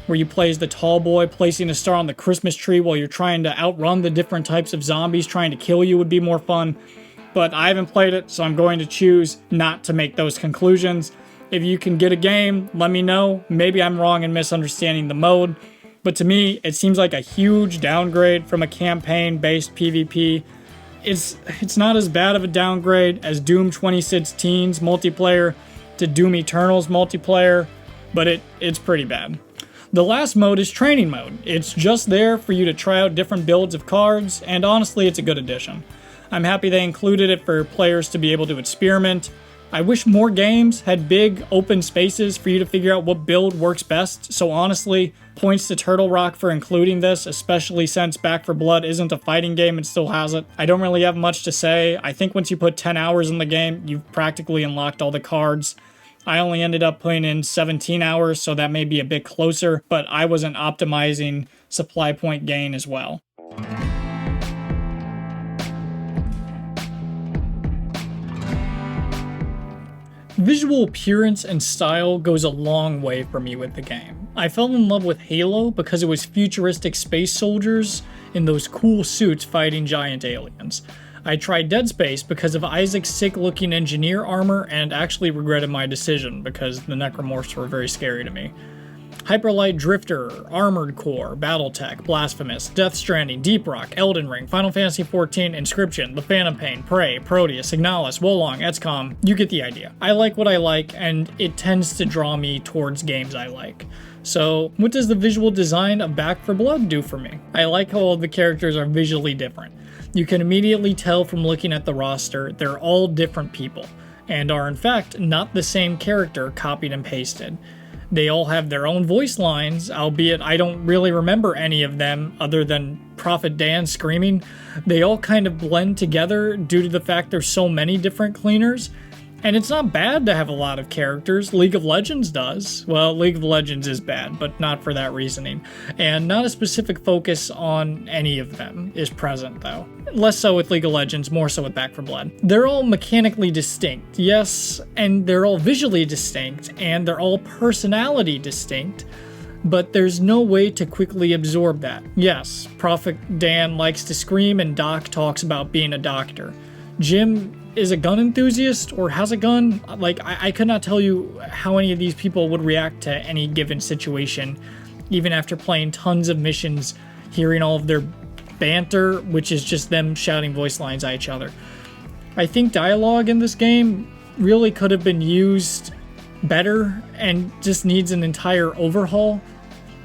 B: where you play as the tall boy placing a star on the Christmas tree while you're trying to outrun the different types of zombies trying to kill you would be more fun. But I haven't played it, so I'm going to choose not to make those conclusions. If you can get a game, let me know. Maybe I'm wrong in misunderstanding the mode. But to me, it seems like a huge downgrade from a campaign-based PvP. It's not as bad of a downgrade as Doom 2016's multiplayer to Doom Eternal's multiplayer, but it's pretty bad. The last mode is training mode. It's just there for you to try out different builds of cards, and honestly, it's a good addition. I'm happy they included it for players to be able to experiment. I wish more games had big open spaces for you to figure out what build works best, so honestly, points to Turtle Rock for including this, especially since Back 4 Blood isn't a fighting game and still has it. I don't really have much to say. I think once you put 10 hours in the game, you've practically unlocked all the cards. I only ended up putting in 17 hours, so that may be a bit closer, but I wasn't optimizing supply point gain as well. Visual appearance and style goes a long way for me with the game. I fell in love with Halo because it was futuristic space soldiers in those cool suits fighting giant aliens. I tried Dead Space because of Isaac's sick-looking engineer armor and actually regretted my decision because the necromorphs were very scary to me. Hyperlight Drifter, Armored Core, Battletech, Blasphemous, Death Stranding, Deep Rock, Elden Ring, Final Fantasy XIV, Inscription, The Phantom Pain, Prey, Proteus, Signalis, Wolong, XCOM, you get the idea. I like what I like, and it tends to draw me towards games I like. So, what does the visual design of Back 4 Blood do for me? I like how all the characters are visually different. You can immediately tell from looking at the roster, they're all different people, and are in fact not the same character copied and pasted. They all have their own voice lines, albeit I don't really remember any of them other than Prophet Dan screaming. They all kind of blend together due to the fact there's so many different cleaners. And it's not bad to have a lot of characters. League of Legends does. Well, League of Legends is bad, but not for that reasoning. And not a specific focus on any of them is present, though. Less so with League of Legends, more so with Back 4 Blood. They're all mechanically distinct, yes, and they're all visually distinct, and they're all personality distinct, but there's no way to quickly absorb that. Yes, Prophet Dan likes to scream, and Doc talks about being a doctor. Jim is a gun enthusiast or has a gun. Like, I could not tell you how any of these people would react to any given situation, even after playing tons of missions, hearing all of their banter, which is just them shouting voice lines at each other. I think dialogue in this game really could have been used better and just needs an entire overhaul.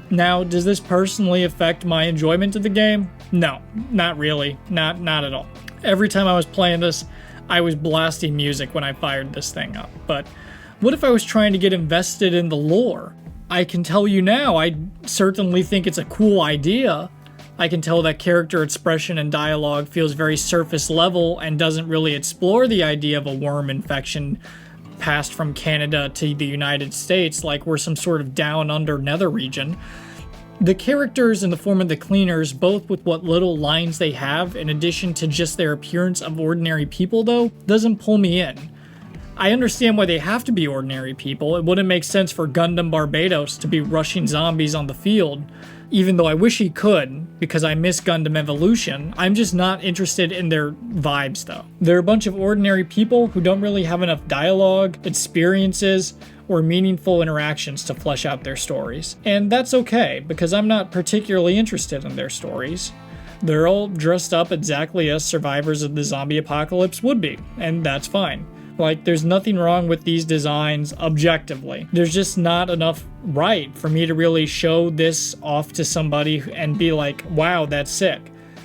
B: Now, does this personally affect my enjoyment of the game? No, not really. Not at all. Every time I was playing this, I was blasting music when I fired this thing up. But what if I was trying to get invested in the lore? I can tell you now, I certainly think it's a cool idea. I can tell that character expression and dialogue feels very surface level and doesn't really explore the idea of a worm infection passed from Canada to the United States like we're some sort of down under nether region. The characters in the form of the cleaners, both with what little lines they have, in addition to just their appearance of ordinary people though, doesn't pull me in. I understand why they have to be ordinary people. It wouldn't make sense for Gundam Barbados to be rushing zombies on the field, even though I wish he could, because I miss Gundam Evolution. I'm just not interested in their vibes though. They're a bunch of ordinary people who don't really have enough dialogue, experiences, or meaningful interactions to flesh out their stories. And that's okay, because I'm not particularly interested in their stories. They're all dressed up exactly as survivors of the zombie apocalypse would be, and that's fine. Like, there's nothing wrong with these designs objectively. There's just not enough right for me to really show this off to somebody and be like, wow, that's sick.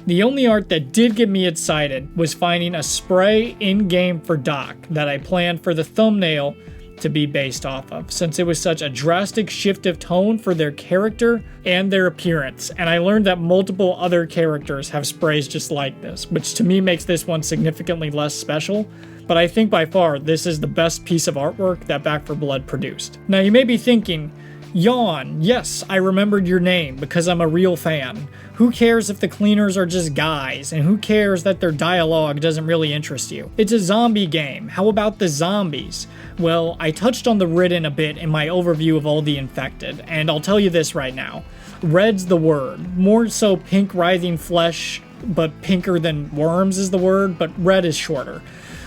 B: The only art that did get me excited was finding a spray in-game for Doc that I planned for the thumbnail to be based off of, since it was such a drastic shift of tone for their character and their appearance. And I learned that multiple other characters have sprays just like this, which to me makes this one significantly less special. But I think by far this is the best piece of artwork that Back 4 Blood produced. Now you may be thinking, yawn, yes, I remembered your name because I'm a real fan. Who cares if the cleaners are just guys, and who cares that their dialogue doesn't really interest you? It's a zombie game. How about the zombies? Well, I touched on the ridden a bit in my overview of all the infected, and I'll tell you this right now. Red's the word. More so pink writhing flesh, but pinker than worms is the word, but red is shorter.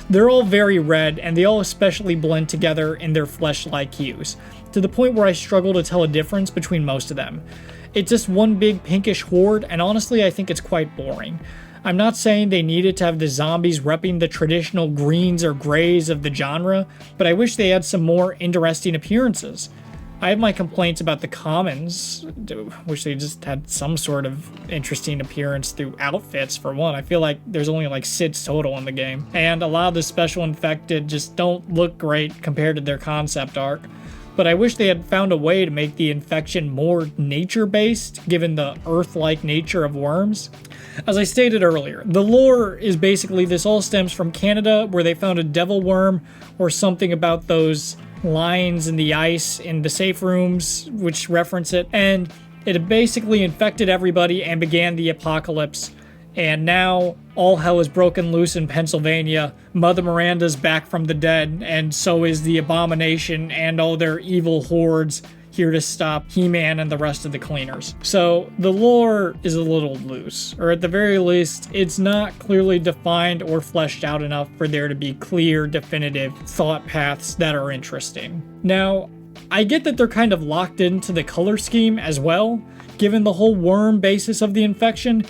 B: They're all very red, and they all especially blend together in their flesh-like hues, to the point where I struggle to tell a difference between most of them. It's just one big pinkish horde, and honestly I think it's quite boring. I'm not saying they needed to have the zombies repping the traditional greens or grays of the genre, but I wish they had some more interesting appearances. I have my complaints about the commons. Wish they just had some sort of interesting appearance through outfits, for one. I feel like there's only like 6 total in the game. And a lot of the special infected just don't look great compared to their concept art. But I wish they had found a way to make the infection more nature-based, given the Earth-like nature of worms. As I stated earlier, the lore is basically this all stems from Canada, where they found a devil worm or something about those lines in the ice in the safe rooms, which reference it, and it basically infected everybody and began the apocalypse. And now all hell is broken loose in Pennsylvania. Mother Miranda's back from the dead, and so is the Abomination and all their evil hordes here to stop He-Man and the rest of the cleaners. So the lore is a little loose, or at the very least, it's not clearly defined or fleshed out enough for there to be clear, definitive thought paths that are interesting. Now, I get that they're kind of locked into the color scheme as well, given the whole worm basis of the infection,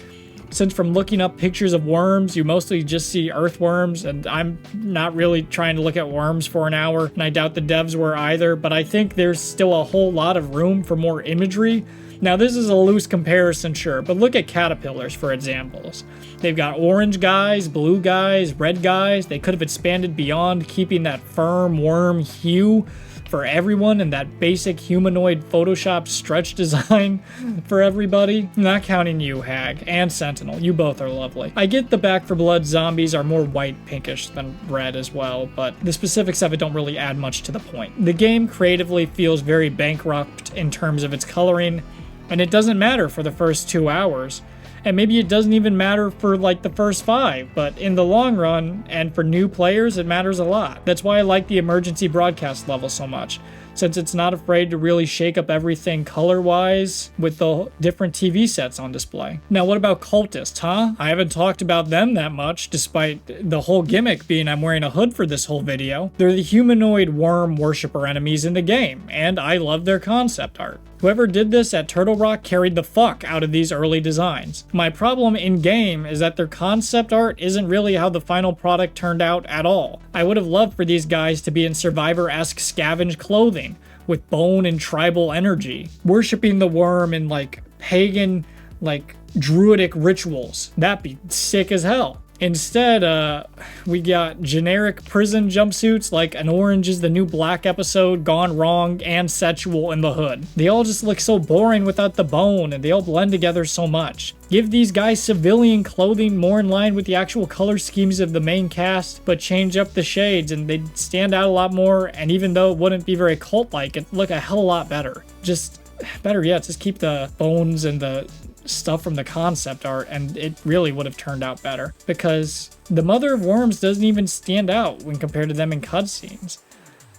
B: since from looking up pictures of worms, you mostly just see earthworms, and I'm not really trying to look at worms for an hour, and I doubt the devs were either, but I think there's still a whole lot of room for more imagery. Now, this is a loose comparison, sure, but look at caterpillars for examples. They've got orange guys, blue guys, red guys. They could have expanded beyond keeping that firm worm hue for everyone and that basic humanoid Photoshop stretch design for everybody. Not counting you, Hag, and Sentinel. You both are lovely. I get the Back 4 Blood zombies are more white pinkish than red as well, but the specifics of it don't really add much to the point. The game creatively feels very bankrupt in terms of its coloring, and it doesn't matter for the first 2 hours. And maybe it doesn't even matter for like the first 5, but in the long run, and for new players, it matters a lot. That's why I like the emergency broadcast level so much, since it's not afraid to really shake up everything color-wise with the different TV sets on display. Now, what about cultists, huh? I haven't talked about them that much, despite the whole gimmick being I'm wearing a hood for this whole video. They're the humanoid worm worshiper enemies in the game, and I love their concept art. Whoever did this at Turtle Rock carried the fuck out of these early designs. My problem in-game is that their concept art isn't really how the final product turned out at all. I would have loved for these guys to be in Survivor-esque scavenge clothing, with bone and tribal energy, worshipping the worm in like pagan, like druidic rituals. That'd be sick as hell. Instead, we got generic prison jumpsuits like an Orange is the New Black episode, Gone Wrong, and Sexual in the Hood. They all just look so boring without the bone, and they all blend together so much. Give these guys civilian clothing more in line with the actual color schemes of the main cast, but change up the shades and they'd stand out a lot more, and even though it wouldn't be very cult-like, it'd look a hell of a lot better. Just, better yet, just keep the bones and the stuff from the concept art, and it really would have turned out better, because the Mother of Worms doesn't even stand out when compared to them in cutscenes.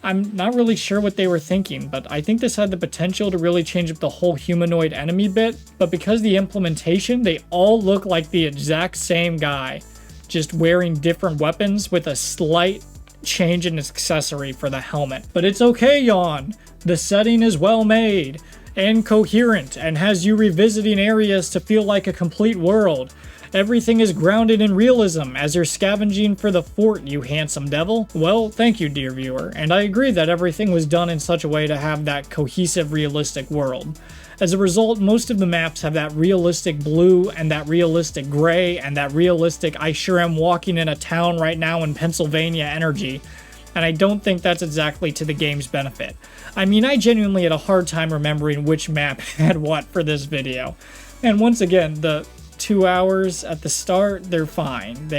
B: I'm not really sure what they were thinking, but I think this had the potential to really change up the whole humanoid enemy bit, but because the implementation, they all look like the exact same guy, just wearing different weapons with a slight change in accessory for the helmet. But it's okay, Yawn. The setting is well made and coherent, and has you revisiting areas to feel like a complete world. Everything is grounded in realism as you're scavenging for the fort, you handsome devil. Well, thank you, dear viewer, and I agree that everything was done in such a way to have that cohesive, realistic world. As a result, most of the maps have that realistic blue and that realistic gray and that realistic I sure am walking in a town right now in Pennsylvania energy. And I don't think that's exactly to the game's benefit. I mean, I genuinely had a hard time remembering which map had what for this video. And once again, the 2 hours at the start, they're fine.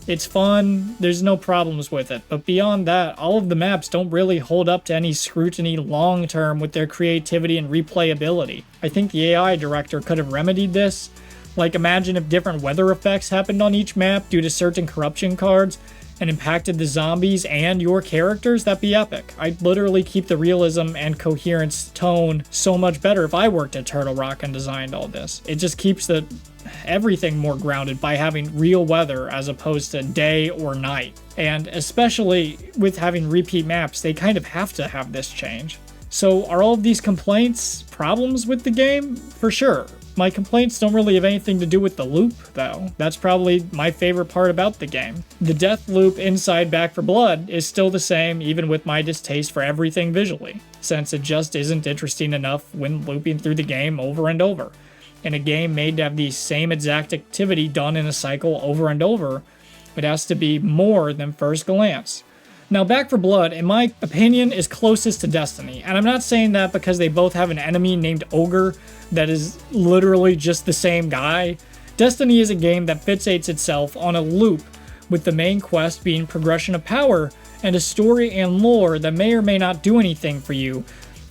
B: It's fun, there's no problems with it. But beyond that, all of the maps don't really hold up to any scrutiny long term with their creativity and replayability. I think the AI director could have remedied this. Like, imagine if different weather effects happened on each map due to certain corruption cards, and impacted the zombies and your characters. That'd be epic. I'd literally keep the realism and coherence tone so much better if I worked at Turtle Rock and designed all this. It just keeps everything more grounded by having real weather as opposed to day or night. And especially with having repeat maps, they kind of have to have this change. So are all of these complaints problems with the game? For sure. My complaints don't really have anything to do with the loop, though. That's probably my favorite part about the game. The death loop inside Back 4 Blood is still the same, even with my distaste for everything visually, since it just isn't interesting enough when looping through the game over and over. In a game made to have the same exact activity done in a cycle over and over, it has to be more than first glance. Now, Back 4 Blood, in my opinion, is closest to Destiny, and I'm not saying that because they both have an enemy named Ogre that is literally just the same guy. Destiny is a game that fixates itself on a loop, with the main quest being progression of power and a story and lore that may or may not do anything for you,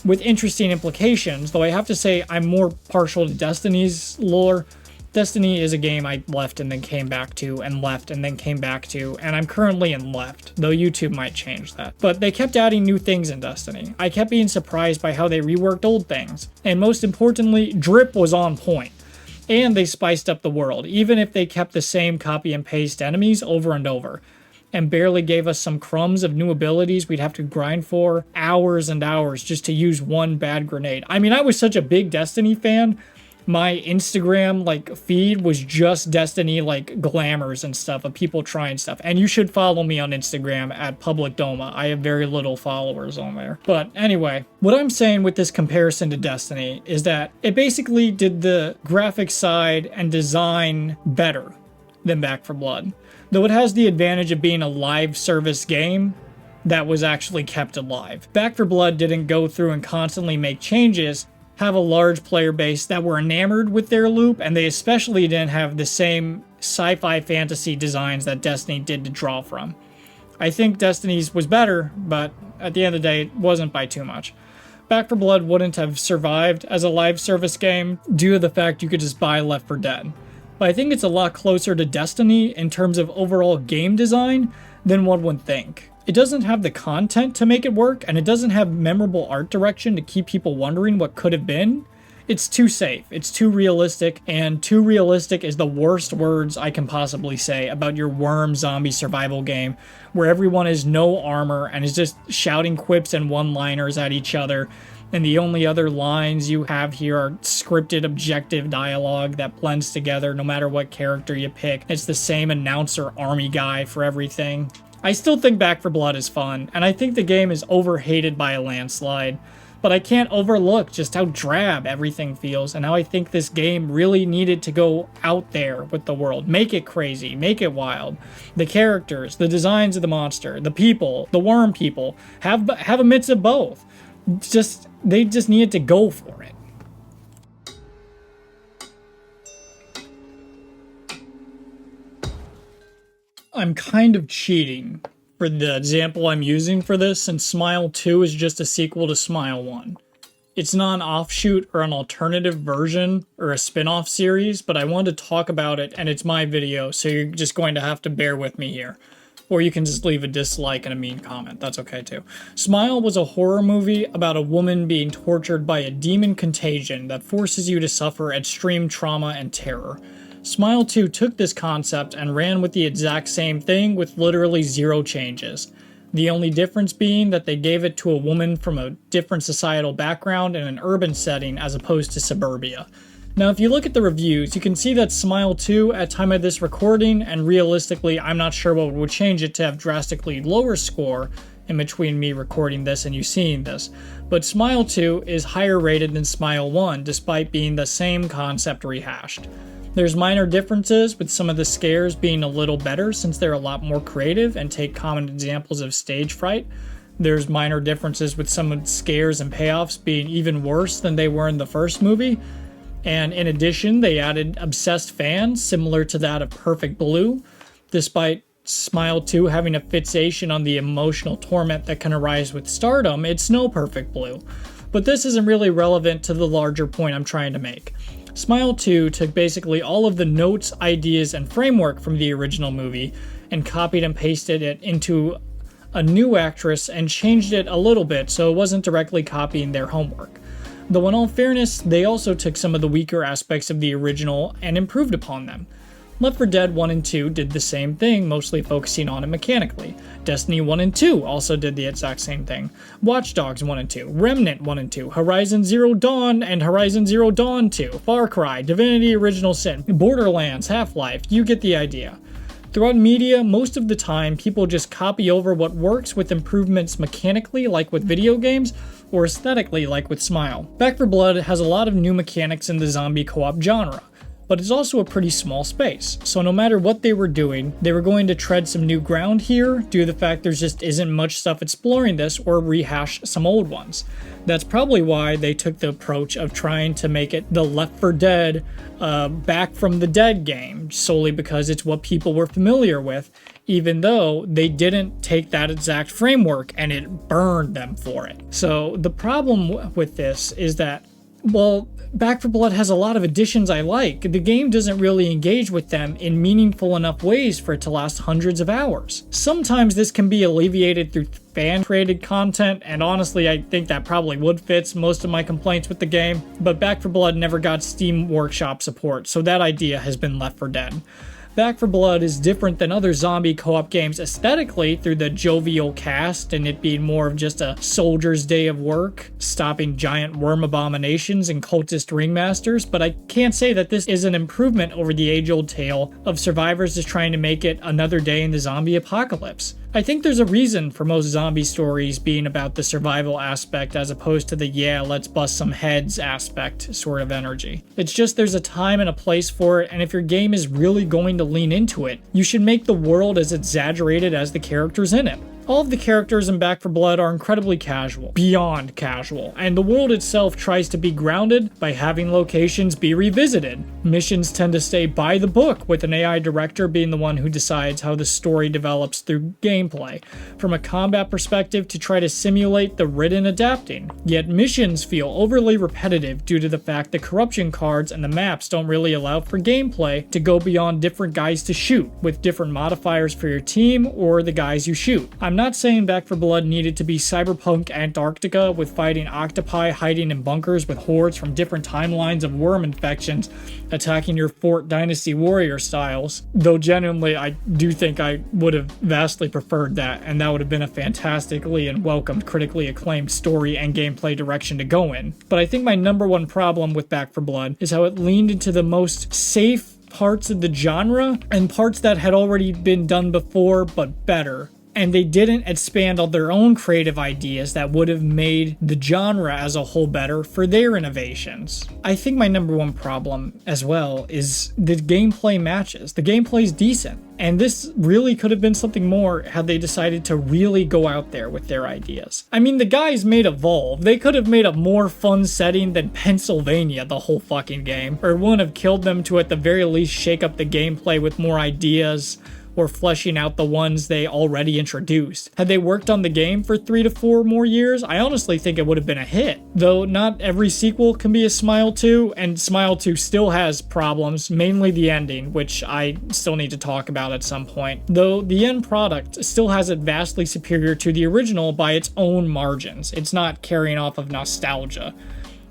B: with interesting implications, though I have to say I'm more partial to Destiny's lore. Destiny is a game I left and then came back to, and left and then came back to, and I'm currently in left, though YouTube might change that. But they kept adding new things in Destiny. I kept being surprised by how they reworked old things. And most importantly, drip was on point. And they spiced up the world, even if they kept the same copy and paste enemies over and over, and barely gave us some crumbs of new abilities we'd have to grind for hours and hours just to use one bad grenade. I mean, I was such a big Destiny fan, my Instagram feed was just Destiny glamours and stuff of people trying stuff. And you should follow me on Instagram at Public Doma. I have very little followers on there. But anyway, what I'm saying with this comparison to Destiny is that it basically did the graphic side and design better than Back 4 Blood. Though it has the advantage of being a live service game that was actually kept alive. Back 4 Blood didn't go through and constantly make changes, have a large player base that were enamored with their loop, and they especially didn't have the same sci-fi fantasy designs that Destiny did to draw from. I think Destiny's was better, but at the end of the day, it wasn't by too much. Back 4 Blood wouldn't have survived as a live service game due to the fact you could just buy Left 4 Dead. But I think it's a lot closer to Destiny in terms of overall game design than one would think. It doesn't have the content to make it work, and it doesn't have memorable art direction to keep people wondering what could have been. It's too safe, it's too realistic, and too realistic is the worst words I can possibly say about your worm zombie survival game, where everyone has no armor and is just shouting quips and one-liners at each other, and the only other lines you have here are scripted objective dialogue that blends together no matter what character you pick. It's the same announcer army guy for everything. I still think Back 4 Blood is fun, and I think the game is overhated by a landslide. but I can't overlook just how drab everything feels and how I think this game really needed to go out there with the world. Make it crazy, make it wild. The characters, the designs of the monster, the people, the worm people, have a mix of both. They just needed to go for it. I'm kind of cheating for the example I'm using for this, since Smile 2 is just a sequel to Smile 1. It's not an offshoot or an alternative version or a spin-off series, but I wanted to talk about it, and it's my video, so you're just going to have to bear with me here. Or you can just leave a dislike and a mean comment. That's okay too. Smile was a horror movie about a woman being tortured by a demon contagion that forces you to suffer extreme trauma and terror. Smile 2 took this concept and ran with the exact same thing with literally zero changes. The only difference being that they gave it to a woman from a different societal background in an urban setting as opposed to suburbia. Now, if you look at the reviews, you can see that Smile 2 at time of this recording, and realistically, I'm not sure what would change it to have drastically lower score in between me recording this and you seeing this, but Smile 2 is higher rated than Smile 1 despite being the same concept rehashed. There's minor differences, with some of the scares being a little better since they're a lot more creative and take common examples of stage fright. There's minor differences with some of the scares and payoffs being even worse than they were in the first movie. And in addition, they added obsessed fans similar to that of Perfect Blue, despite Smile 2 having a fixation on the emotional torment that can arise with stardom. It's no Perfect Blue. But this isn't really relevant to the larger point I'm trying to make. Smile 2 took basically all of the notes, ideas, and framework from the original movie and copied and pasted it into a new actress and changed it a little bit so it wasn't directly copying their homework. Though in all fairness, they also took some of the weaker aspects of the original and improved upon them. Left 4 Dead 1 and 2 did the same thing, mostly focusing on it mechanically. Destiny 1 and 2 also did the exact same thing. Watch Dogs 1 and 2, Remnant 1 and 2, Horizon Zero Dawn and Horizon Zero Dawn 2, Far Cry, Divinity Original Sin, Borderlands, Half-Life, you get the idea. Throughout media, most of the time, people just copy over what works with improvements mechanically, like with video games, or aesthetically, like with Smile. Back 4 Blood has a lot of new mechanics in the zombie co-op genre, but it's also a pretty small space, so no matter what they were doing, they were going to tread some new ground here due to the fact there just isn't much stuff exploring this or rehash some old ones. That's probably why they took the approach of trying to make it the Left 4 Dead Back from the Dead game, solely because it's what people were familiar with, even though they didn't take that exact framework and it burned them for it. So the problem with this is that, well, Back 4 Blood has a lot of additions I like. The game doesn't really engage with them in meaningful enough ways for it to last hundreds of hours. Sometimes this can be alleviated through fan-created content, and honestly I think that probably would fit most of my complaints with the game, but Back 4 Blood never got Steam Workshop support, so that idea has been left for dead. Back 4 Blood is different than other zombie co-op games aesthetically through the jovial cast and it being more of just a soldier's day of work, stopping giant worm abominations and cultist ringmasters, but I can't say that this is an improvement over the age-old tale of survivors just trying to make it another day in the zombie apocalypse. I think there's a reason for most zombie stories being about the survival aspect as opposed to the yeah, let's bust some heads aspect sort of energy. It's just there's a time and a place for it, and if your game is really going to lean into it, you should make the world as exaggerated as the characters in it. All of the characters in Back 4 Blood are incredibly casual, beyond casual, and the world itself tries to be grounded by having locations be revisited. Missions tend to stay by the book, with an AI director being the one who decides how the story develops through gameplay, from a combat perspective to try to simulate the ridden adapting. Yet missions feel overly repetitive due to the fact the corruption cards and the maps don't really allow for gameplay to go beyond different guys to shoot, with different modifiers for your team or the guys you shoot. I'm not saying Back 4 Blood needed to be cyberpunk Antarctica with fighting octopi hiding in bunkers with hordes from different timelines of worm infections attacking your Fort Dynasty Warrior styles, though genuinely I do think I would have vastly preferred that, and that would have been a fantastically and welcomed critically acclaimed story and gameplay direction to go in. But I think my number one problem with Back 4 Blood is how it leaned into the most safe parts of the genre and parts that had already been done before but better, and they didn't expand on their own creative ideas that would have made the genre as a whole better for their innovations. I think my number one problem as well is the gameplay matches. The gameplay is decent, and this really could have been something more had they decided to really go out there with their ideas. I mean, the guys made Evolve. They could have made a more fun setting than Pennsylvania the whole fucking game, or it wouldn't have killed them to at the very least shake up the gameplay with more ideas or fleshing out the ones they already introduced. Had they worked on the game for 3 to 4 more years, I honestly think it would have been a hit. Though not every sequel can be a Smile 2, and Smile 2 still has problems, mainly the ending, which I still need to talk about at some point. Though the end product still has it vastly superior to the original by its own margins. It's not carrying off of nostalgia.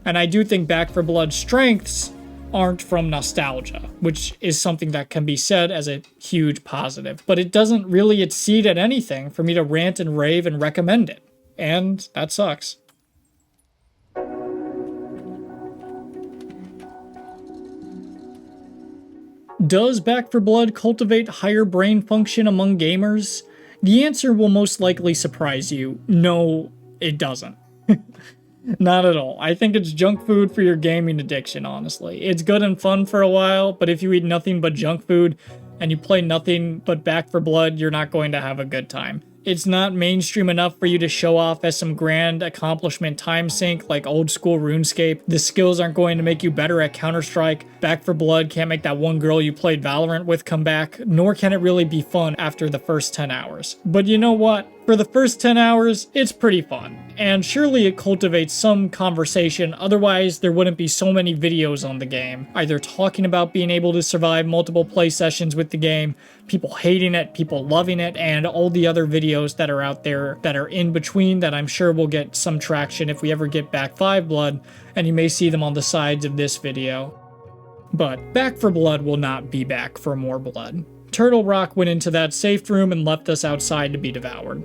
B: And I do think Back 4 Blood's strengths aren't from nostalgia, which is something that can be said as a huge positive, but it doesn't really exceed at anything for me to rant and rave and recommend it. And that sucks. Does Back 4 Blood cultivate higher brain function among gamers? The answer will most likely surprise you. No, it doesn't. Not at all. I think it's junk food for your gaming addiction, honestly. It's good and fun for a while, but if you eat nothing but junk food and you play nothing but Back 4 Blood, you're not going to have a good time. It's not mainstream enough for you to show off as some grand accomplishment time sink like old school RuneScape. The skills aren't going to make you better at Counter-Strike. Back 4 Blood can't make that one girl you played Valorant with come back, nor can it really be fun after the first 10 hours. But you know what? For the first 10 hours, it's pretty fun, and surely it cultivates some conversation, otherwise there wouldn't be so many videos on the game, either talking about being able to survive multiple play sessions with the game, people hating it, people loving it, and all the other videos that are out there that are in between that I'm sure will get some traction if we ever get Back 5 Blood, and you may see them on the sides of this video. But Back 4 Blood will not be back for more blood. Turtle Rock went into that safe room and left us outside to be devoured.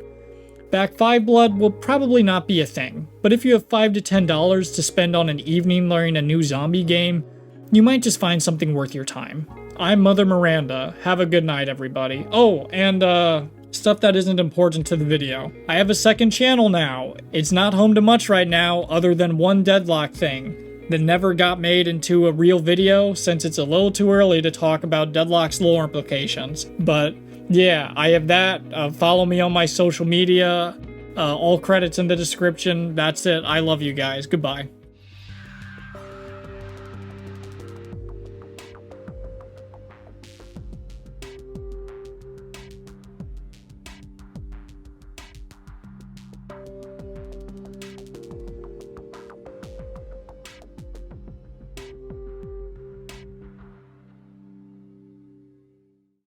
B: Back 5 Blood will probably not be a thing, but if you have $5 to $10 to spend on an evening learning a new zombie game, you might just find something worth your time. I'm Mother Miranda. Have a good night, everybody. Oh, and stuff that isn't important to the video. I have a second channel now. It's not home to much right now other than one Deadlock thing that never got made into a real video since it's a little too early to talk about Deadlock's lore implications. But yeah, I have that. Follow me on my social media. All credits in the description. That's it. I love you guys. Goodbye.